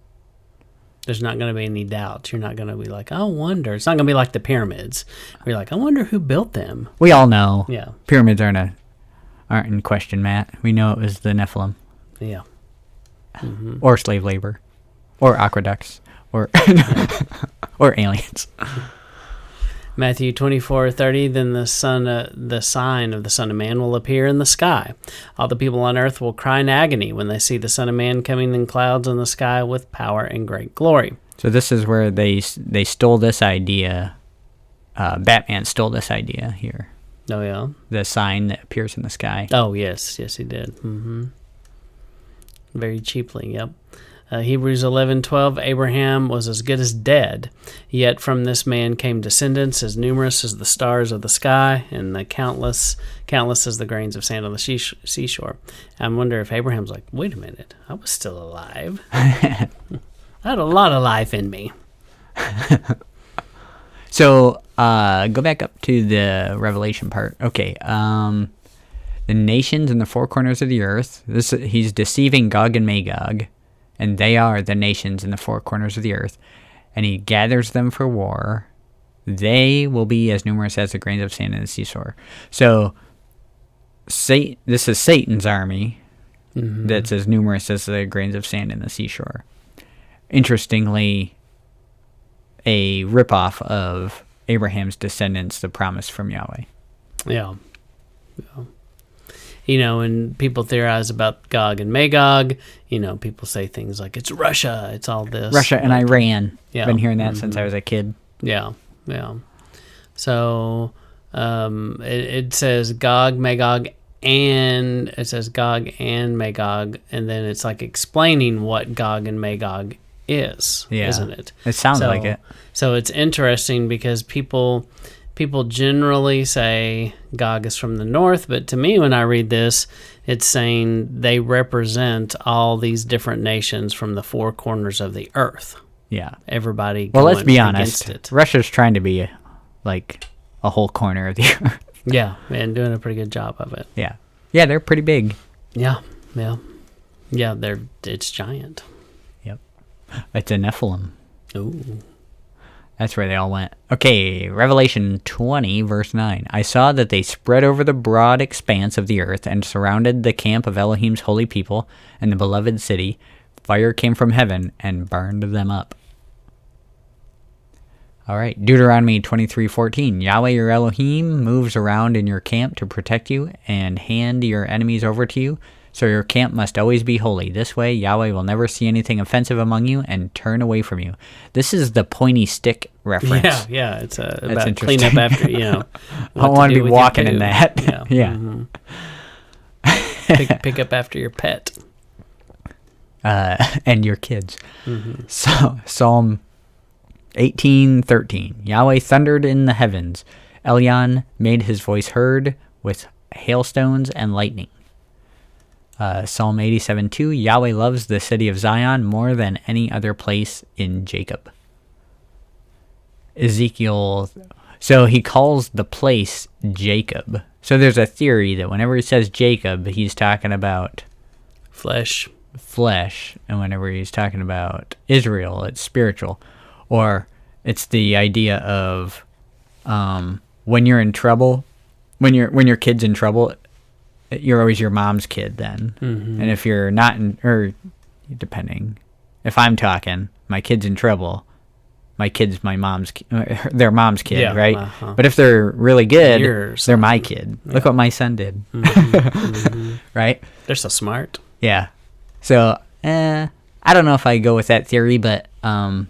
Speaker 1: There's not going to be any doubt. You're not going to be like, I wonder. It's not going to be like the pyramids. You're like, I wonder who built them.
Speaker 2: We all know.
Speaker 1: Yeah.
Speaker 2: Pyramids aren't in question, Matt. We know it was the Nephilim.
Speaker 1: Yeah. Mm-hmm.
Speaker 2: Or slave labor. Or aqueducts. Or or aliens.
Speaker 1: Matthew 24:30. Then the sign of the Son of Man will appear in the sky. All the people on earth will cry in agony when they see the Son of Man coming in clouds in the sky with power and great glory.
Speaker 2: So this is where they stole this idea. Batman stole this idea here.
Speaker 1: Oh, yeah?
Speaker 2: The sign that appears in the sky.
Speaker 1: Oh, yes. Yes, he did. Mm-hmm. Very cheaply, yep. Hebrews 11:12, Abraham was as good as dead, yet from this man came descendants as numerous as the stars of the sky, and the countless as the grains of sand on the seashore. I wonder if Abraham's like, wait a minute, I was still alive. I had a lot of life in me.
Speaker 2: So, go back up to the Revelation part. Okay, the nations in the four corners of the earth. He's deceiving Gog and Magog. And they are the nations in the four corners of the earth. And he gathers them for war. They will be as numerous as the grains of sand in the seashore. So, this is Satan's army that's as numerous as the grains of sand in the seashore. Interestingly, a ripoff of Abraham's descendants, the promise from Yahweh.
Speaker 1: Yeah. And people theorize about Gog and Magog. People say things like, it's Russia, it's all this.
Speaker 2: Russia and Iran.
Speaker 1: Yeah.
Speaker 2: Been hearing that since I was a kid.
Speaker 1: Yeah, yeah. So it says Gog, Magog, and it says Gog and Magog, and then it's like explaining what Gog and Magog is, isn't it?
Speaker 2: It sounds like it.
Speaker 1: So it's interesting because people generally say Gog is from the north, but to me, when I read this, it's saying they represent all these different nations from the four corners of the earth.
Speaker 2: Yeah.
Speaker 1: Everybody.
Speaker 2: Well, let's be honest.
Speaker 1: It.
Speaker 2: Russia's trying to be like a whole corner of the earth.
Speaker 1: Yeah, and doing a pretty good job of it.
Speaker 2: Yeah. Yeah, they're pretty big.
Speaker 1: Yeah. It's giant.
Speaker 2: Yep. It's a Nephilim.
Speaker 1: Ooh.
Speaker 2: That's where they all went. Okay, Revelation 20, verse 9. I saw that they spread over the broad expanse of the earth and surrounded the camp of Elohim's holy people and the beloved city. Fire came from heaven and burned them up. All right, Deuteronomy 23:14. Yahweh your Elohim moves around in your camp to protect you and hand your enemies over to you. So your camp must always be holy. This way, Yahweh will never see anything offensive among you and turn away from you. This is the pointy stick reference.
Speaker 1: Yeah, it's about cleanup after,
Speaker 2: I want to be walking in that. Yeah.
Speaker 1: Mm-hmm. Pick up after your pet.
Speaker 2: And your kids.
Speaker 1: Mm-hmm.
Speaker 2: So, Psalm 18:13. Yahweh thundered in the heavens. Elyon made his voice heard with hailstones and lightning. Psalm 87:2, Yahweh loves the city of Zion more than any other place in Jacob. Ezekiel, so he calls the place Jacob. So there's a theory that whenever he says Jacob, he's talking about
Speaker 1: flesh,
Speaker 2: and whenever he's talking about Israel, it's spiritual. Or it's the idea of when you're in trouble, when your kid's in trouble, you're always your mom's kid then.
Speaker 1: Mm-hmm.
Speaker 2: And if you're not depending, if I'm talking, my kid's in trouble, my kid's their mom's kid, right? Uh-huh. But if they're really good, they're my kid. Yeah. Look what my son did. Mm-hmm. Mm-hmm. Right?
Speaker 1: They're so smart.
Speaker 2: Yeah. So, I don't know if I go with that theory, but something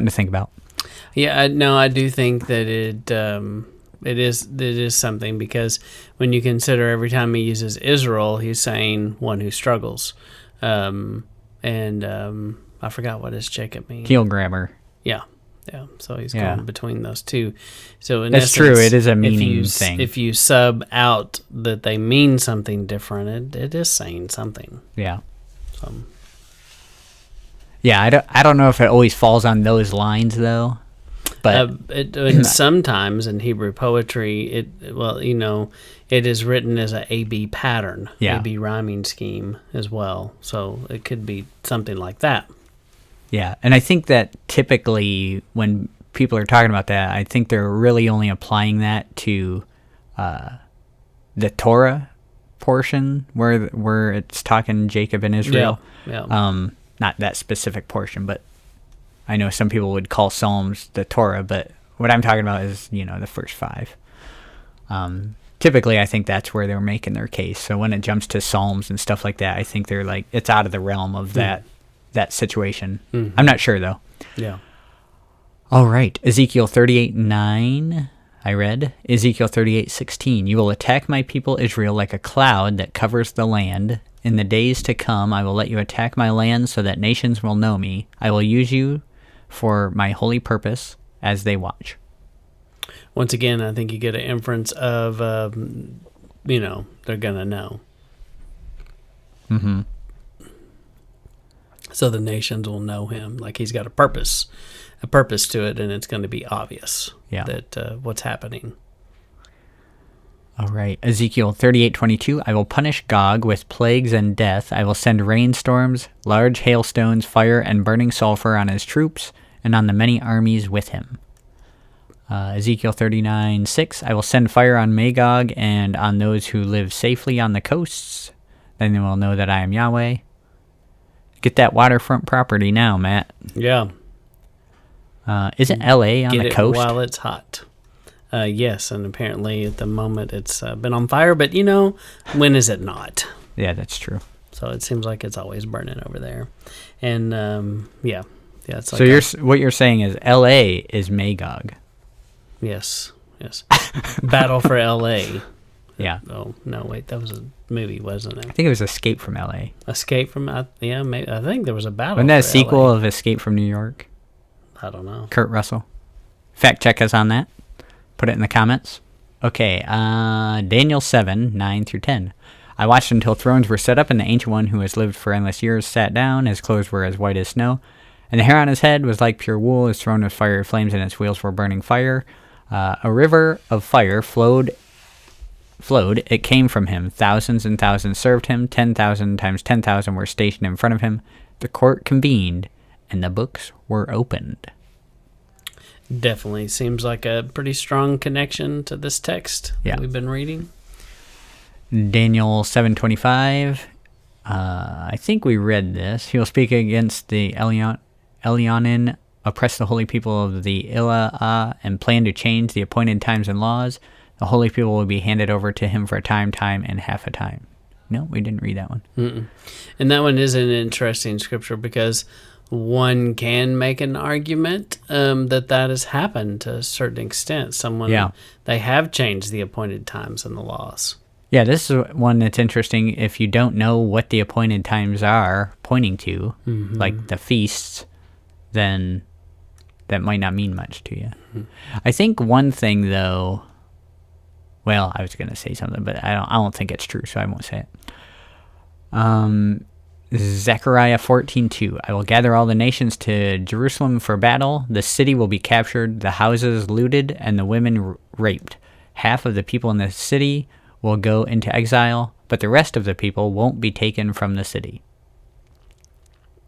Speaker 2: to think about.
Speaker 1: Yeah, no, I do think that it is something, because when you consider every time he uses Israel, he's saying one who struggles, and I forgot what does Jacob mean.
Speaker 2: Heel grabber.
Speaker 1: Yeah. Yeah, so he's going between those two. So in
Speaker 2: That's
Speaker 1: essence,
Speaker 2: true. It is a meaning thing.
Speaker 1: If you sub out that they mean something different, it is saying something.
Speaker 2: Yeah.
Speaker 1: So.
Speaker 2: Yeah, I don't know if it always falls on those lines though, but
Speaker 1: and sometimes in Hebrew poetry, it is written as a A-B pattern, A-B rhyming scheme as well. So it could be something like that.
Speaker 2: Yeah, and I think that typically when people are talking about that, I think they're really only applying that to the Torah portion where it's talking Jacob and Israel.
Speaker 1: Yeah.
Speaker 2: Not that specific portion, but I know some people would call Psalms the Torah, but what I'm talking about is, the first 5. Typically, I think that's where they're making their case. So when it jumps to Psalms and stuff like that, I think they're like, it's out of the realm of that situation. Mm-hmm. I'm not sure, though.
Speaker 1: Yeah.
Speaker 2: All right. Ezekiel 38:9, I read. Ezekiel 38:16, you will attack my people Israel like a cloud that covers the land. In the days to come, I will let you attack my land so that nations will know me. I will use you for my holy purpose as they watch.
Speaker 1: Once again, I think you get an inference of, they're going to know.
Speaker 2: Mm-hmm.
Speaker 1: So the nations will know him. Like he's got a purpose to it, and it's going to be obvious that what's happening.
Speaker 2: All right. Ezekiel 38:22, I will punish Gog with plagues and death. I will send rainstorms, large hailstones, fire, and burning sulfur on his troops and on the many armies with him. Ezekiel 39:6, I will send fire on Magog and on those who live safely on the coasts. Then they will know that I am Yahweh. Get that waterfront property now, Matt.
Speaker 1: Yeah.
Speaker 2: Isn't L.A. on the coast?
Speaker 1: While it's hot. Yes, and apparently at the moment it's been on fire, but when is it not?
Speaker 2: Yeah, that's true.
Speaker 1: So it seems like it's always burning over there. And it's
Speaker 2: so what you're saying is L.A. is Magog.
Speaker 1: Yes. Battle for L.A.
Speaker 2: Yeah.
Speaker 1: Oh, no, wait, that was a movie, wasn't it?
Speaker 2: I think it was Escape from L.A.
Speaker 1: Escape from, maybe, I think there was a battle.
Speaker 2: Wasn't that a sequel of Escape from New York?
Speaker 1: I don't know.
Speaker 2: Kurt Russell. Fact check us on that. Put it in the comments. Okay, Daniel 7:9-10. I watched until thrones were set up, and the Ancient One who has lived for endless years sat down. His clothes were as white as snow, and the hair on his head was like pure wool. His throne was fiery flames, and its wheels were burning fire. A river of fire flowed. It came from him. Thousands and thousands served him. 10,000 times 10,000 were stationed in front of him. The court convened, and the books were opened.
Speaker 1: Definitely seems like a pretty strong connection to this text that we've been reading.
Speaker 2: Daniel 7:25. I think we read this. He will speak against the Elyonin, oppress the holy people of the Ilah, and plan to change the appointed times and laws. The holy people will be handed over to him for a time, and half a time. No, we didn't read that one.
Speaker 1: Mm-mm. And that one is an interesting scripture because one can make an argument that has happened to a certain extent. They have changed the appointed times and the laws.
Speaker 2: Yeah, this is one that's interesting. If you don't know what the appointed times are pointing to, like the feasts, then that might not mean much to you. Mm-hmm. I think one thing, though... Well, I was going to say something, but I don't think it's true, so I won't say it. Zechariah 14:2. I will gather all the nations to Jerusalem for battle. The city will be captured, the houses looted, and the women raped. Half of the people in the city will go into exile, but the rest of the people won't be taken from the city.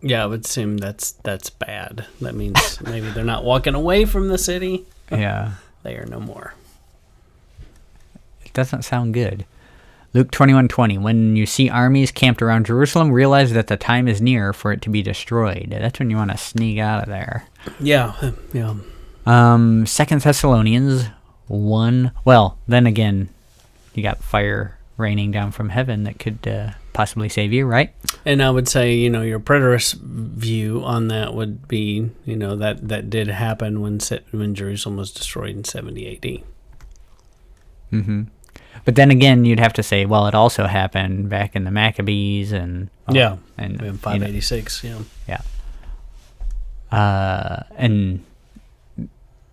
Speaker 1: Yeah, I would assume that's bad. That means maybe they're not walking away from the city.
Speaker 2: Yeah.
Speaker 1: They are no more.
Speaker 2: Doesn't sound good. Luke 21:20. When you see armies camped around Jerusalem, realize that the time is near for it to be destroyed. That's when you want to sneak out of there.
Speaker 1: Yeah.
Speaker 2: 2 Thessalonians 1. Well, then again, you got fire raining down from heaven that could possibly save you, right?
Speaker 1: And I would say, your preterist view on that would be, that did happen when Jerusalem was destroyed in 70 A.D.
Speaker 2: Mm-hmm. But then again, you'd have to say, well, it also happened back in the Maccabees and
Speaker 1: in 586.
Speaker 2: Yeah. And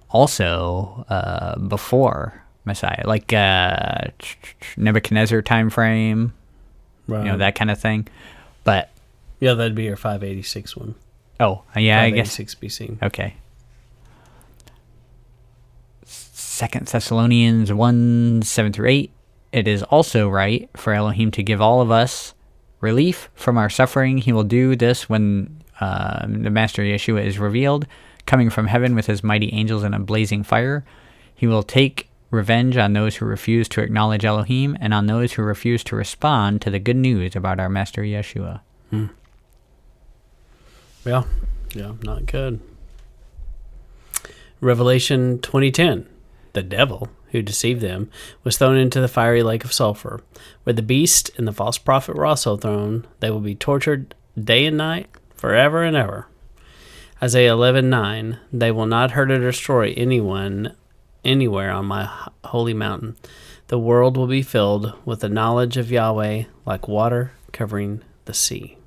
Speaker 2: also before Messiah, like Nebuchadnezzar time frame,
Speaker 1: Right.
Speaker 2: that kind of thing. But
Speaker 1: yeah, that'd be your 586 one.
Speaker 2: Oh, yeah, I guess.
Speaker 1: 586 BC.
Speaker 2: Okay. 2 Thessalonians 1, 7-8. It is also right for Elohim to give all of us relief from our suffering. He will do this when the Master Yeshua is revealed, coming from heaven with his mighty angels in a blazing fire. He will take revenge on those who refuse to acknowledge Elohim and on those who refuse to respond to the good news about our Master Yeshua.
Speaker 1: Yeah, not good. Revelation 20:10. The devil, who deceived them, was thrown into the fiery lake of sulfur, where the beast and the false prophet were also thrown. They will be tortured day and night, forever and ever. Isaiah 11:9. They will not hurt or destroy anyone anywhere on my holy mountain. The world will be filled with the knowledge of Yahweh like water covering the sea.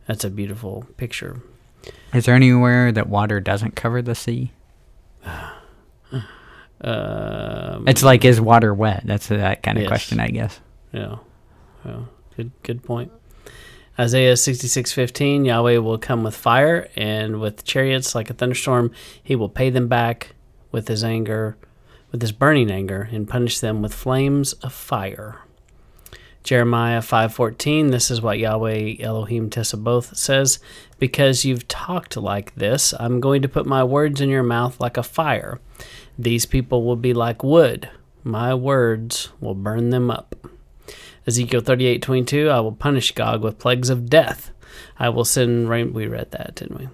Speaker 1: That's a beautiful picture.
Speaker 2: Is there anywhere that water doesn't cover the sea? It's like, is water wet? That's that kind of question, I guess.
Speaker 1: Yeah. Good point. Isaiah 66:15. Yahweh will come with fire and with chariots like a thunderstorm. He will pay them back with his anger, with his burning anger, and punish them with flames of fire. Jeremiah 5:14. This is what Yahweh Elohim Tessaboth says. Because you've talked like this, I'm going to put my words in your mouth like a fire. These people will be like wood. My words will burn them up. Ezekiel 38:22. I will punish Gog with plagues of death. I will send rain. We read that, didn't we?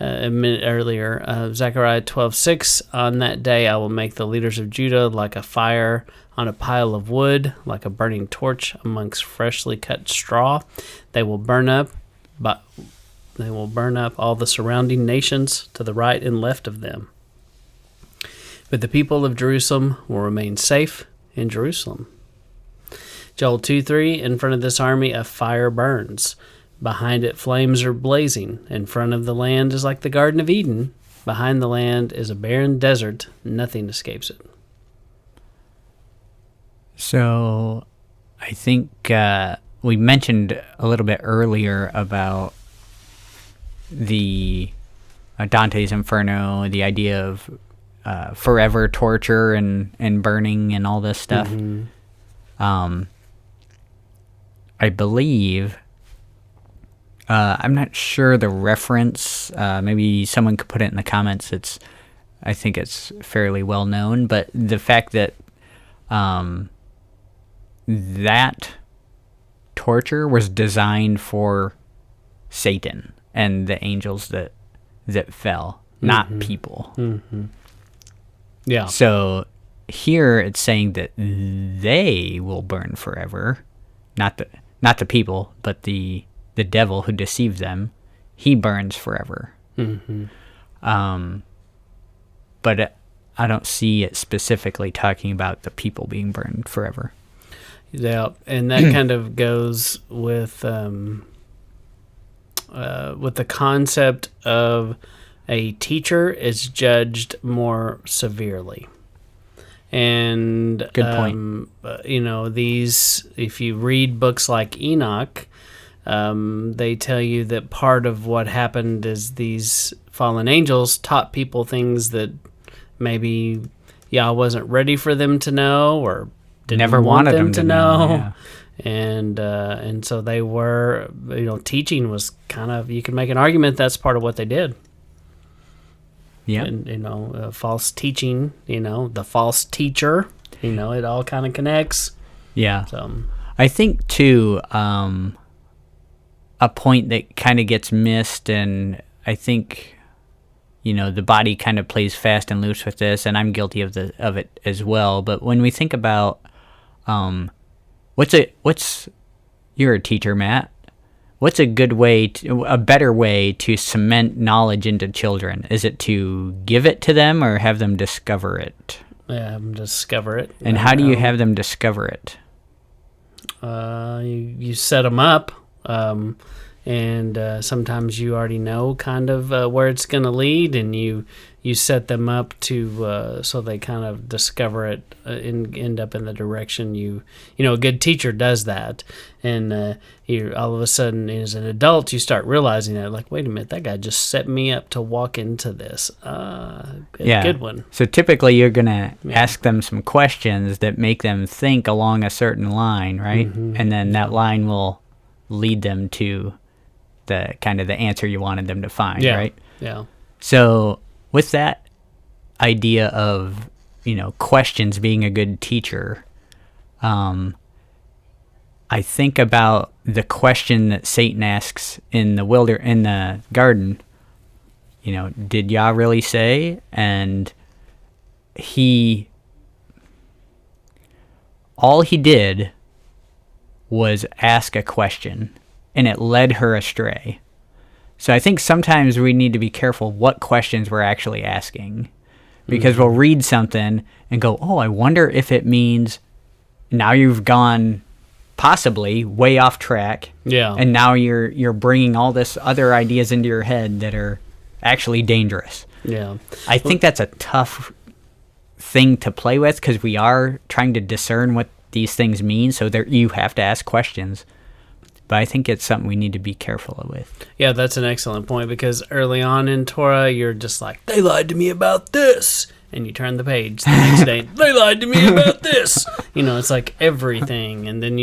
Speaker 1: A minute earlier. Zechariah 12:6. On that day I will make the leaders of Judah like a fire on a pile of wood, like a burning torch amongst freshly cut straw. They will burn up all the surrounding nations to the right and left of them. But the people of Jerusalem will remain safe in Jerusalem. Joel 2:3. In front of this army a fire burns. Behind it flames are blazing. In front of the land is like the Garden of Eden. Behind the land is a barren desert. Nothing escapes it.
Speaker 2: So I think we mentioned a little bit earlier about the Dante's Inferno, the idea of forever torture and burning and all this stuff. Mm-hmm. I believe, I'm not sure the reference, maybe someone could put it in the comments. I think it's fairly well known, but the fact that that torture was designed for Satan and the angels that fell, not people.
Speaker 1: Mm-hmm. Yeah.
Speaker 2: So here it's saying that they will burn forever, not the people, but the devil who deceived them. He burns forever.
Speaker 1: Mm-hmm.
Speaker 2: But I don't see it specifically talking about the people being burned forever.
Speaker 1: Yeah, and that kind of goes with the concept of a teacher is judged more severely. And
Speaker 2: good point.
Speaker 1: These, if you read books like Enoch, they tell you that part of what happened is these fallen angels taught people things that maybe Yah wasn't ready for them to know, or didn't
Speaker 2: never wanted them to know. Yeah.
Speaker 1: And so they were, teaching was kind of, you can make an argument that's part of what they did.
Speaker 2: Yeah.
Speaker 1: And, false teaching, the false teacher, it all kind of connects.
Speaker 2: Yeah.
Speaker 1: So
Speaker 2: I think, too, a point that kind of gets missed, and I think, the body kind of plays fast and loose with this, and I'm guilty of it as well. But when we think about what's you're a teacher, Matt. What's a better way to cement knowledge into children? Is it to give it to them or have them discover it?
Speaker 1: Yeah, discover it.
Speaker 2: And how do you have them discover it?
Speaker 1: You set them up, and sometimes you already know kind of where it's going to lead, and you set them up to so they kind of discover it and end up in the direction a good teacher does that. And you all of a sudden, as an adult, you start realizing that, like, wait a minute, that guy just set me up to walk into this. Good one.
Speaker 2: So typically you're going to ask them some questions that make them think along a certain line, right? Mm-hmm. And then that line will lead them to the kind of the answer you wanted them to find, right?
Speaker 1: Yeah.
Speaker 2: So with that idea of, questions being a good teacher, I think about the question that Satan asks in the garden. Did Yah really say? And all he did was ask a question, and it led her astray. So I think sometimes we need to be careful what questions we're actually asking, because we'll read something and go, oh, I wonder if it means now you've gone possibly way off track.
Speaker 1: Yeah.
Speaker 2: And now you're bringing all this other ideas into your head that are actually dangerous.
Speaker 1: Yeah.
Speaker 2: I think that's a tough thing to play with, because we are trying to discern what these things mean. So you have to ask questions. But I think it's something we need to be careful with.
Speaker 1: Yeah, that's an excellent point, because early on in Torah, you're just like, they lied to me about this. And you turn the page the next day, they lied to me about this. It's like everything. And then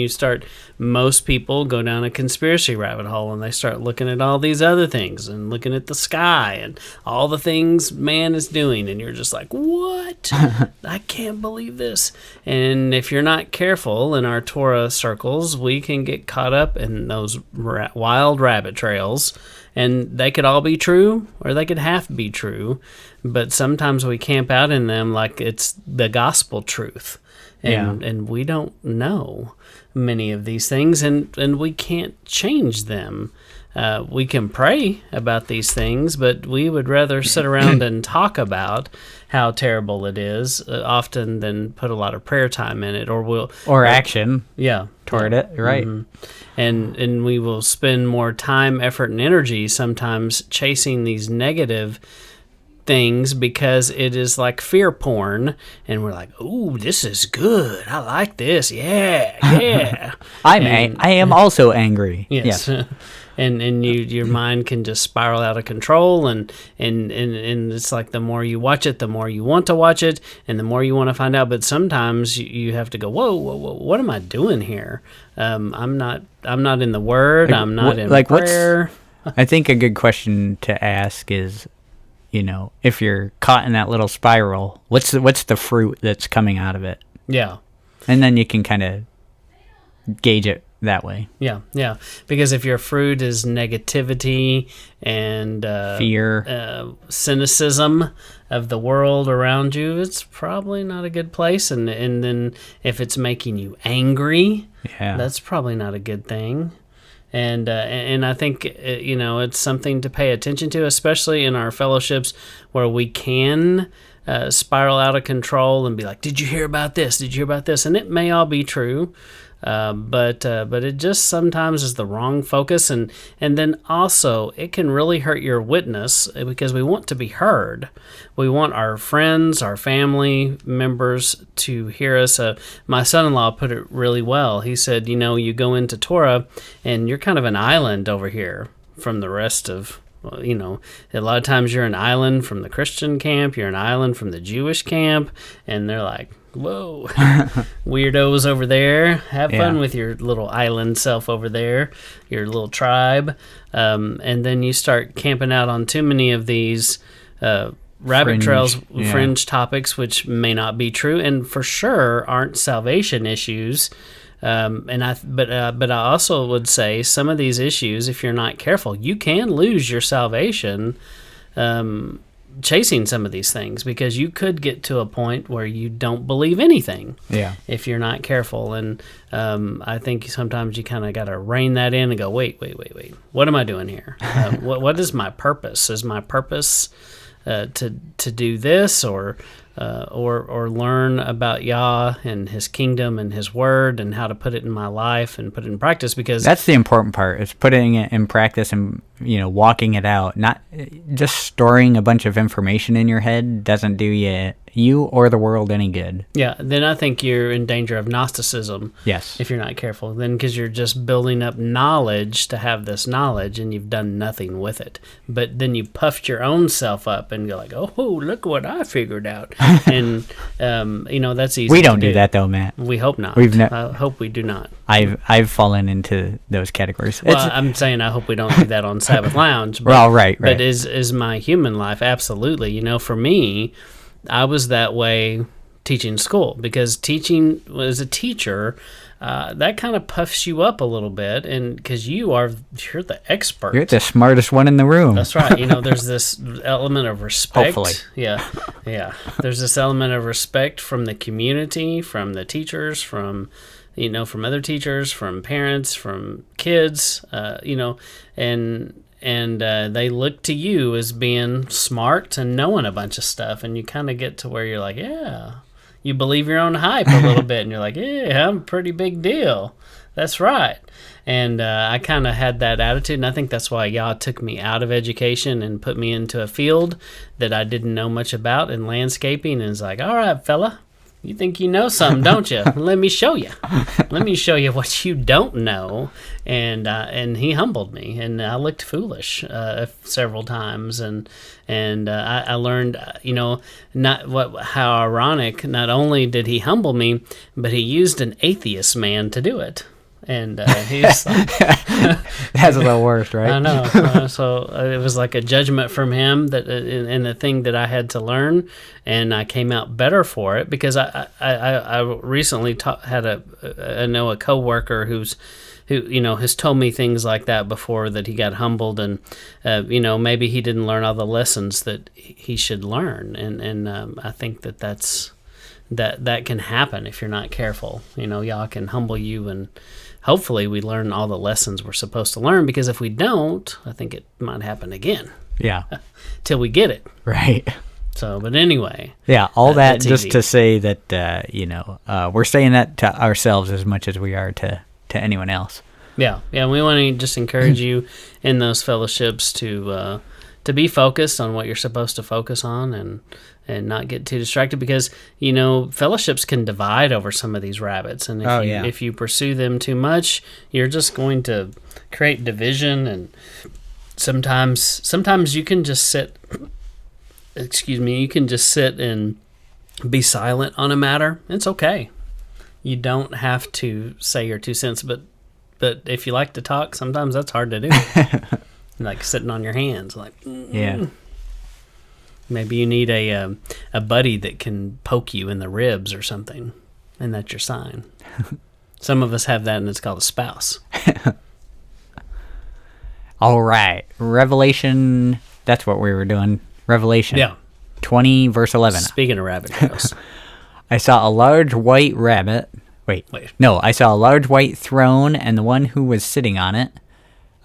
Speaker 1: most people go down a conspiracy rabbit hole, and they start looking at all these other things and looking at the sky and all the things man is doing. And you're just like, what? I can't believe this. And if you're not careful in our Torah circles, we can get caught up in those wild rabbit trails. And they could all be true, or they could half be true. But sometimes we camp out in them like it's the gospel truth. And we don't know many of these things, and we can't change them. We can pray about these things, but we would rather sit around and talk about how terrible it is often than put a lot of prayer time in it, or
Speaker 2: action.
Speaker 1: Yeah.
Speaker 2: Toward it, right.
Speaker 1: Mm-hmm. And we will spend more time, effort, and energy sometimes chasing these negative things because it is like fear porn, and we're like, "Ooh, this is good. I like this. Yeah."
Speaker 2: I am also angry.
Speaker 1: Yes. And your mind can just spiral out of control, and it's like the more you watch it, the more you want to watch it, and the more you want to find out. But sometimes you have to go, whoa, what am I doing here? I'm not in the Word. I'm not in prayer.
Speaker 2: I think a good question to ask is, if you're caught in that little spiral, what's the fruit that's coming out of it?
Speaker 1: Yeah. And
Speaker 2: then you can kind of gauge it that way.
Speaker 1: Yeah. Because if your fruit is negativity and
Speaker 2: fear,
Speaker 1: cynicism of the world around you, it's probably not a good place. And then if it's making you angry, that's probably not a good thing. And I think it's something to pay attention to, especially in our fellowships where we can spiral out of control and be like, "Did you hear about this? Did you hear about this?" And it may all be true. But it just sometimes is the wrong focus, and then also it can really hurt your witness, because we want to be heard. We want our friends, our family members to hear us. My son-in-law put it really well. He said, you go into Torah and you're kind of an island over here from the rest of, a lot of times you're an island from the Christian camp, you're an island from the Jewish camp, and they're like, whoa, weirdos over there. Have fun with your little island self over there, your little tribe. And then you start camping out on too many of these rabbit trails, fringe topics, which may not be true, and for sure aren't salvation issues. But I also would say some of these issues, if you're not careful, you can lose your salvation chasing some of these things, because you could get to a point where you don't believe anything if you're not careful. And I think sometimes you kind of got to rein that in and go, wait, what am I doing here? What is my purpose? Is my purpose to do this, or learn about Yah and His kingdom and His word and how to put it in my life and put it in practice? Because
Speaker 2: that's the important part, is putting it in practice and walking it out. Not just storing a bunch of information in your head doesn't do you or the world any good.
Speaker 1: Yeah, then I think you're in danger of Gnosticism.
Speaker 2: Yes.
Speaker 1: If you're not careful. Then because you're just building up knowledge to have this knowledge and you've done nothing with it. But then you puffed your own self up and you're like, oh, look what I figured out. And, that's easy.
Speaker 2: We don't do that though, Matt.
Speaker 1: We hope not. I hope we do not.
Speaker 2: I've fallen into those categories.
Speaker 1: Well, I'm saying I hope we don't do that on Sabbath Lounge. But,
Speaker 2: well, right.
Speaker 1: But is my human life, absolutely. For me, I was that way teaching school, because teaching as a teacher, that kind of puffs you up a little bit, and because you're the expert.
Speaker 2: You're the smartest one in the room.
Speaker 1: That's right. There's this element of respect.
Speaker 2: Hopefully.
Speaker 1: Yeah. There's this element of respect from the community, from the teachers, from other teachers, from parents, from kids, and they look to you as being smart and knowing a bunch of stuff, and you kind of get to where you're like, yeah, you believe your own hype a little bit, and you're like, yeah, I'm a pretty big deal. That's right. And I kind of had that attitude, and I think that's why Yah took me out of education and put me into a field that I didn't know much about in landscaping, and it's like, all right, fella, you think you know something, don't you? Let me show you. Let me show you what you don't know. And he humbled me, and I looked foolish several times, and I learned, how ironic. Not only did he humble me, but he used an atheist man to do it. And he's like,
Speaker 2: that's the worst, right?
Speaker 1: I know. So it was like a judgment from him, that and the thing that I had to learn, and I came out better for it, because I recently had a coworker who has told me things like that before, that he got humbled, and maybe he didn't learn all the lessons that he should learn, and I think that can happen if you're not careful. Yah can humble you, and hopefully we learn all the lessons we're supposed to learn, because if we don't, I think it might happen again.
Speaker 2: Yeah.
Speaker 1: Till we get it.
Speaker 2: Right.
Speaker 1: So, but anyway.
Speaker 2: Yeah, all that just
Speaker 1: easy.
Speaker 2: To say that, we're saying that to ourselves as much as we are to anyone else.
Speaker 1: Yeah. We want to just encourage you in those fellowships to be focused on what you're supposed to focus on, and not get too distracted, because fellowships can divide over some of these rabbits, and if you pursue them too much, you're just going to create division. And sometimes you can just sit and be silent on a matter. It's okay. You don't have to say your 2 cents, but if you like to talk, sometimes that's hard to do. Like sitting on your hands, like
Speaker 2: yeah.
Speaker 1: Maybe you need a buddy that can poke you in the ribs or something, and that's your sign. Some of us have that, and it's called a spouse.
Speaker 2: All right, Revelation. That's what we were doing. Revelation.
Speaker 1: Yeah.
Speaker 2: 20 verse 11.
Speaker 1: Speaking of rabbit trails,
Speaker 2: I saw a large white rabbit. Wait. No, I saw a large white throne, and the one who was sitting on it.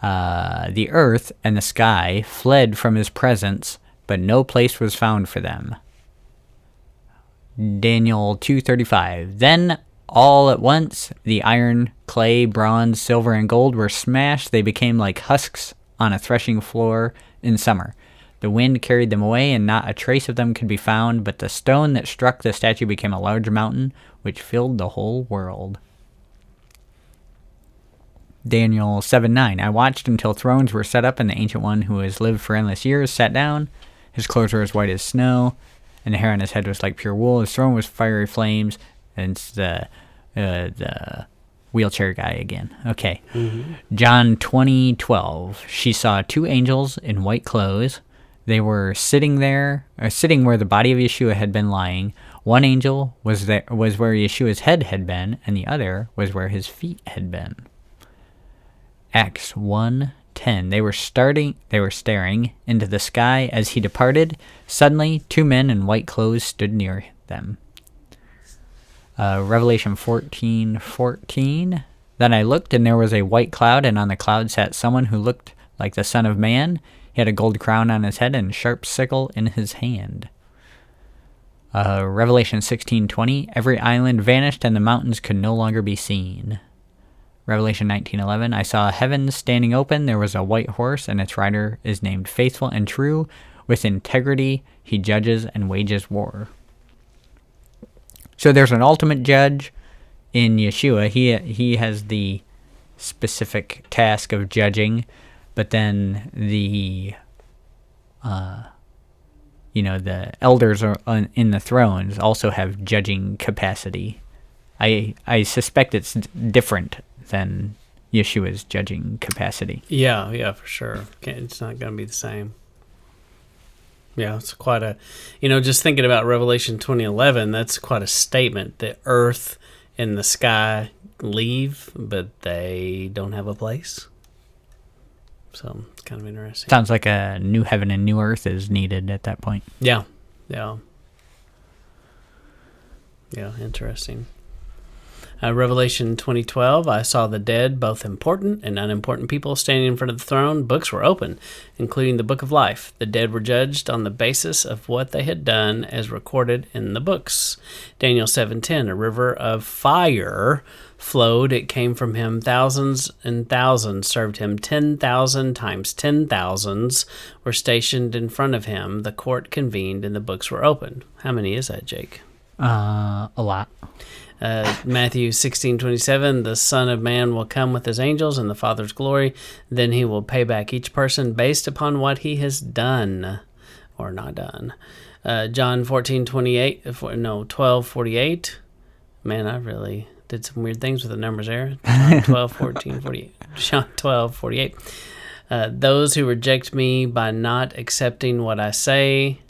Speaker 2: The earth and the sky fled from his presence, but no place was found for them. Daniel 2:35. Then all at once the iron, clay, bronze, silver, and gold were smashed. They became like husks on a threshing floor in summer. The wind carried them away, and not a trace of them could be found, but the stone that struck the statue became a large mountain, which filled the whole world. Daniel 7:9. I watched until thrones were set up, and the Ancient One, who has lived for endless years, sat down. His clothes were as white as snow, and the hair on his head was like pure wool. His throne was fiery flames, and it's the wheelchair guy again. Okay. Mm-hmm. John 20:12. She saw 2 angels in white clothes. They were sitting where the body of Yeshua had been lying. One angel was where Yeshua's head had been, and the other was where his feet had been. Acts 1:10. 10. They were staring into the sky as he departed. Suddenly, 2 men in white clothes stood near them. Revelation 14:14. Then I looked, and there was a white cloud, and on the cloud sat someone who looked like the Son of Man. He had a gold crown on his head and a sharp sickle in his hand. Revelation 16:20. Every island vanished, and the mountains could no longer be seen. Revelation 19:11. I saw heaven standing open. There was a white horse, and its rider is named Faithful and True. With integrity, he judges and wages war. So there's an ultimate judge in Yeshua. He has the specific task of judging, but then the the elders in the thrones also have judging capacity. I suspect it's different than Yeshua's judging capacity.
Speaker 1: Yeah, for sure. It's not going to be the same. Yeah, it's quite a, just thinking about Revelation 20:11, that's quite a statement. The earth and the sky leave, but they don't have a place. So it's kind of interesting.
Speaker 2: Sounds like a new heaven and new earth is needed at that point.
Speaker 1: Yeah, interesting. Revelation 20:12, I saw the dead, both important and unimportant people, standing in front of the throne. Books were open, including the book of life. The dead were judged on the basis of what they had done as recorded in the books. Daniel 7:10, a river of fire flowed. It came from him. Thousands and thousands served him. 10,000 times 10,000s were stationed in front of him. The court convened and the books were opened. How many is that, Jake?
Speaker 2: A lot.
Speaker 1: Matthew 16:27, the Son of Man will come with his angels in the Father's glory. Then he will pay back each person based upon what he has done or not done. John 12:48. Man, I really did some weird things with the numbers there. John 12:48. John 12:48. Those who reject me by not accepting what I say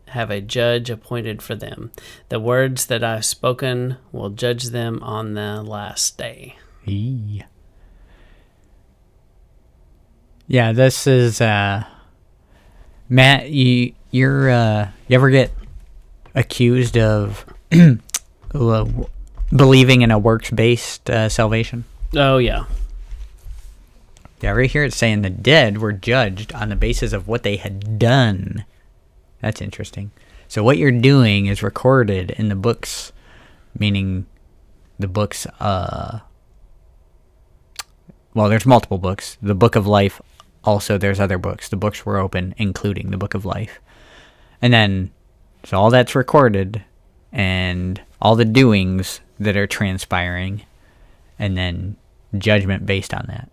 Speaker 1: have a judge appointed for them. The words that I've spoken will judge them on the last day.
Speaker 2: Yeah, this is Matt. You ever get accused of believing in a works-based salvation?
Speaker 1: Oh yeah.
Speaker 2: Yeah, right here it's saying the dead were judged on the basis of what they had done. That's interesting. So what you're doing is recorded in the books, meaning the books, well, there's multiple books. The book of life, also there's other books. The books were open, including the book of life. And then, so all that's recorded, and all the doings that are transpiring, and then judgment based on that.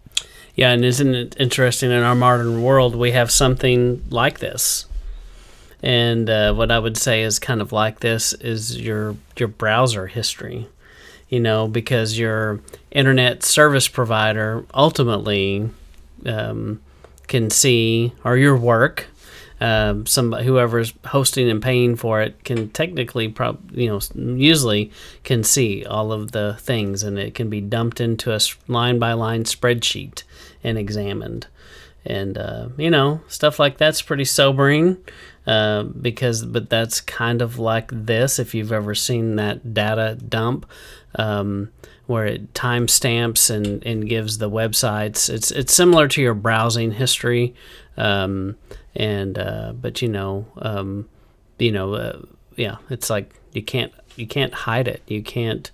Speaker 1: Yeah, and isn't it interesting, in our modern world, we have something like this. And what I would say is kind of like this is your browser history, because your internet service provider ultimately can see, or your work, whoever's hosting and paying for it can technically, usually can see all of the things, and it can be dumped into a line-by-line spreadsheet and examined. And, stuff like that's pretty sobering. But that's kind of like this, if you've ever seen that data dump, where it timestamps and gives the websites. It's similar to your browsing history, but it's like you can't hide it. You can't,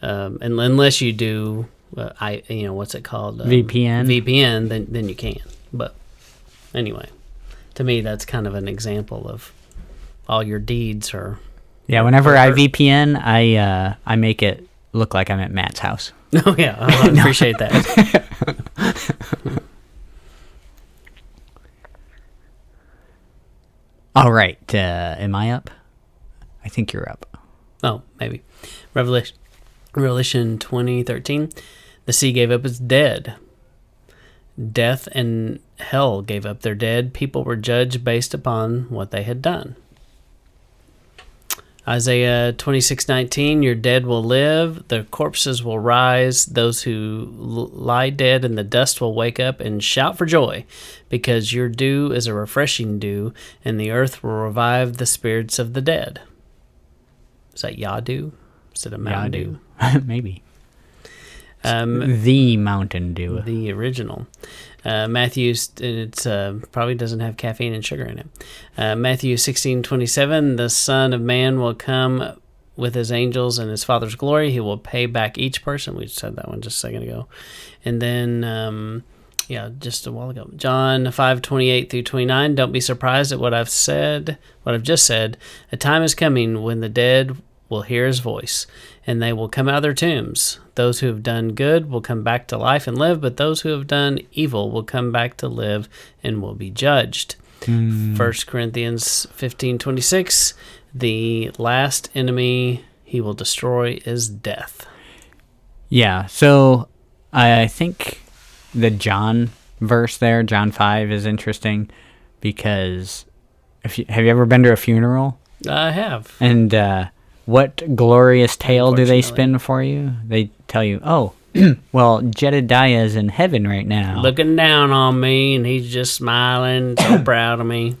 Speaker 1: unless you do, what's it called? VPN, then you can. But anyway. To me, that's kind of an example of all your deeds are.
Speaker 2: Yeah, whenever I VPN, I make it look like I'm at Matt's house.
Speaker 1: Oh yeah, I appreciate that.
Speaker 2: All right, am I up? I think you're up.
Speaker 1: Oh, maybe. Revelation 20:13. The sea gave up its dead. Death and hell gave up their dead. People were judged based upon what they had done. Isaiah 26:19, your dead will live, their corpses will rise, those who lie dead in the dust will wake up and shout for joy, because your dew is a refreshing dew, and the earth will revive the spirits of the dead. Is that Yadu? Is it a Mountain Dew?
Speaker 2: Maybe. The Mountain Dew.
Speaker 1: The original. Matthew, it's probably doesn't have caffeine and sugar in it. Matthew 16:27, the Son of Man will come with his angels in his Father's glory. He will pay back each person. We said that one just a second ago. And then, just a while ago. John 5:28 through 29, don't be surprised at what I've just said. A time is coming when the dead will hear his voice, and they will come out of their tombs. Those who have done good will come back to life and live, but those who have done evil will come back to live and will be judged. 1 Corinthians 15:26, the last enemy he will destroy is death.
Speaker 2: Yeah, so I think the John verse there, John 5, is interesting because have you ever been to a funeral?
Speaker 1: I have.
Speaker 2: And what glorious tale do they spin for you? They tell you, oh, well, Jedediah is in heaven right now.
Speaker 1: Looking down on me, and he's just smiling, so proud of me.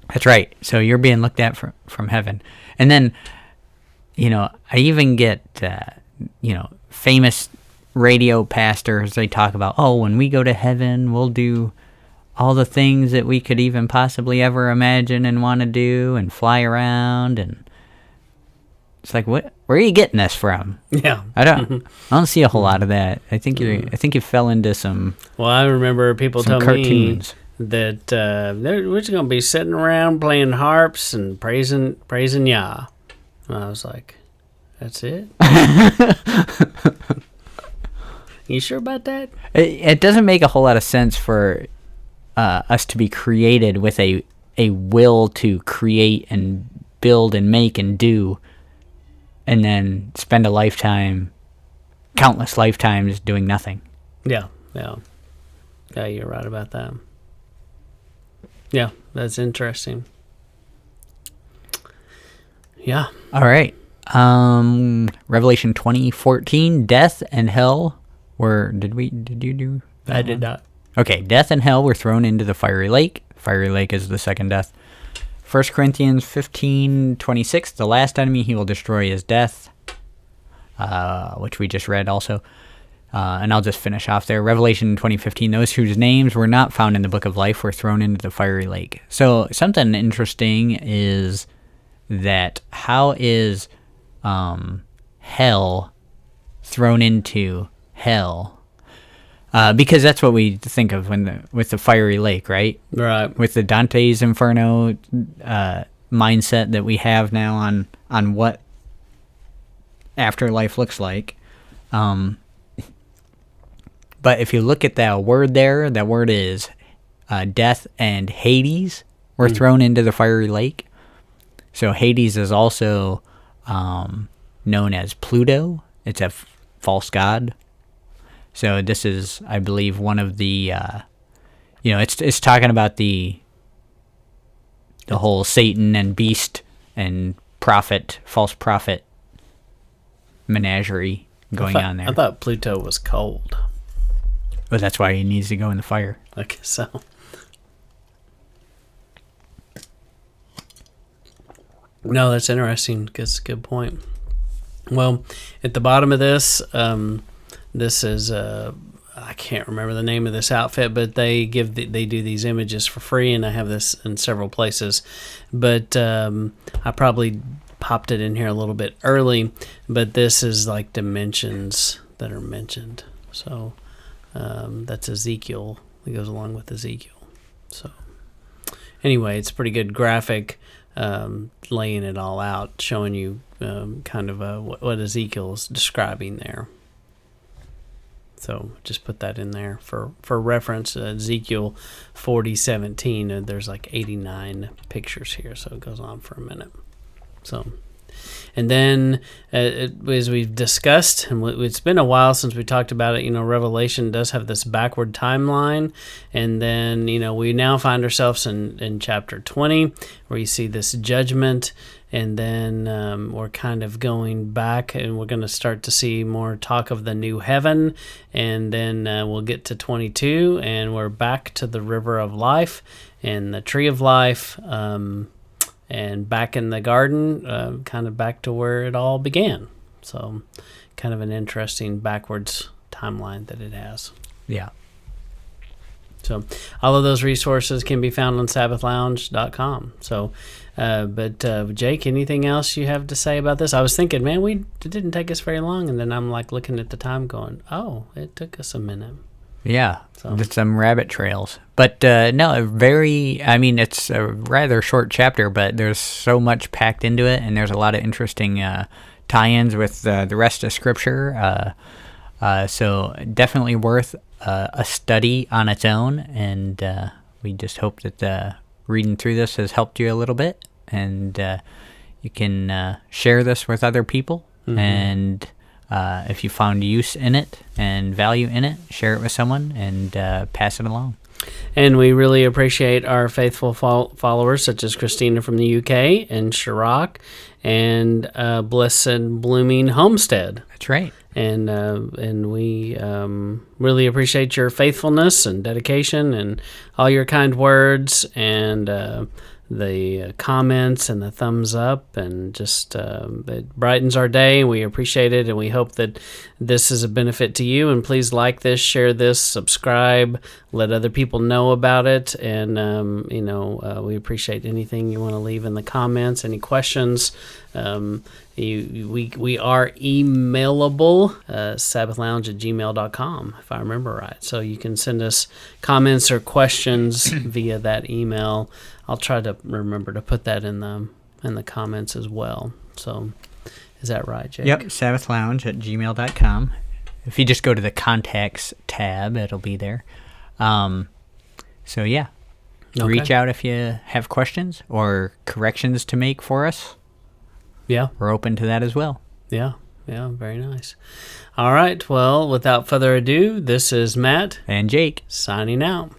Speaker 2: That's right. So you're being looked at from heaven. And then, I even get, famous radio pastors, they talk about, oh, when we go to heaven, we'll do all the things that we could even possibly ever imagine and want to do and fly around. And it's like, where are you getting this from?
Speaker 1: Yeah.
Speaker 2: I don't see a whole lot of that. I think you fell into some.
Speaker 1: Well, I remember people telling
Speaker 2: cartoons.
Speaker 1: Me that we're just gonna be sitting around playing harps and praising Yah. And I was like, that's it. You sure about that?
Speaker 2: It doesn't make a whole lot of sense for us to be created with a will to create and build and make and do, and then spend countless lifetimes doing nothing.
Speaker 1: Yeah, you're right about that. Yeah, that's interesting. Yeah.
Speaker 2: All right. Revelation 20:14, death and hell were. Did you do that?
Speaker 1: I did not.
Speaker 2: Okay, death and hell were thrown into the fiery lake. Fiery lake is the second death. 1 Corinthians 15:26, the last enemy he will destroy is death, which we just read also. And I'll just finish off there. Revelation 20:15, those whose names were not found in the book of life were thrown into the fiery lake. So something interesting is that how is hell thrown into hell? Because that's what we think of with the fiery lake, right?
Speaker 1: Right.
Speaker 2: With the Dante's Inferno mindset that we have now on what afterlife looks like. But if you look at that word there, that word is death and Hades were thrown into the fiery lake. So Hades is also known as Pluto. It's a false god. So this is, I believe, one of the, it's talking about the whole Satan and beast and prophet, false prophet menagerie going on there.
Speaker 1: I thought Pluto was cold.
Speaker 2: But that's why he needs to go in the fire.
Speaker 1: I guess so. No, that's interesting. That's a good point. Well, at the bottom of this, this is I can't remember the name of this outfit, but they do these images for free, and I have this in several places. But I probably popped it in here a little bit early, but this is like dimensions that are mentioned. So that's Ezekiel. It goes along with Ezekiel. So anyway, it's a pretty good graphic, laying it all out, showing you kind of what Ezekiel is describing there. So just put that in there for reference. Ezekiel 40:17. There's like 89 pictures here, so it goes on for a minute. So And then, as we've discussed, and it's been a while since we talked about it, Revelation does have this backward timeline. And then, we now find ourselves in chapter 20, where you see this judgment. And then we're kind of going back, and we're going to start to see more talk of the new heaven. And then we'll get to 22, and we're back to the river of life and the tree of life. And back in the garden, kind of back to where it all began. So kind of an interesting backwards timeline that it has.
Speaker 2: Yeah.
Speaker 1: So all of those resources can be found on sabbathlounge.com. So, but Jake, anything else you have to say about this? I was thinking, man, it didn't take us very long. And then I'm like looking at the time going, oh, it took us a minute.
Speaker 2: Yeah, just some rabbit trails. But no, it's a rather short chapter, but there's so much packed into it, and there's a lot of interesting tie-ins with the rest of Scripture. So definitely worth a study on its own, and we just hope that reading through this has helped you a little bit, and you can share this with other people, and if you found use in it and value in it, share it with someone and pass it along.
Speaker 1: And we really appreciate our faithful followers, such as Christina from the UK and Chirac and Blessed Blooming Homestead.
Speaker 2: That's right.
Speaker 1: And we really appreciate your faithfulness and dedication and all your kind words and the comments and the thumbs up, and just it brightens our day. We appreciate it, and we hope that this is a benefit to you. And please like this, share this, subscribe, let other people know about it. And we appreciate anything you want to leave in the comments, any questions. We are emailable, sabbathlounge@gmail.com, if I remember right. So you can send us comments or questions via that email. I'll try to remember to put that in the comments as well. So is that right, Jake?
Speaker 2: Yep, sabbathlounge@gmail.com. If you just go to the contacts tab, it'll be there. So yeah, reach out if you have questions or corrections to make for us.
Speaker 1: Yeah.
Speaker 2: We're open to that as well.
Speaker 1: Yeah, very nice. All right, well, without further ado, this is Matt
Speaker 2: and Jake
Speaker 1: signing out.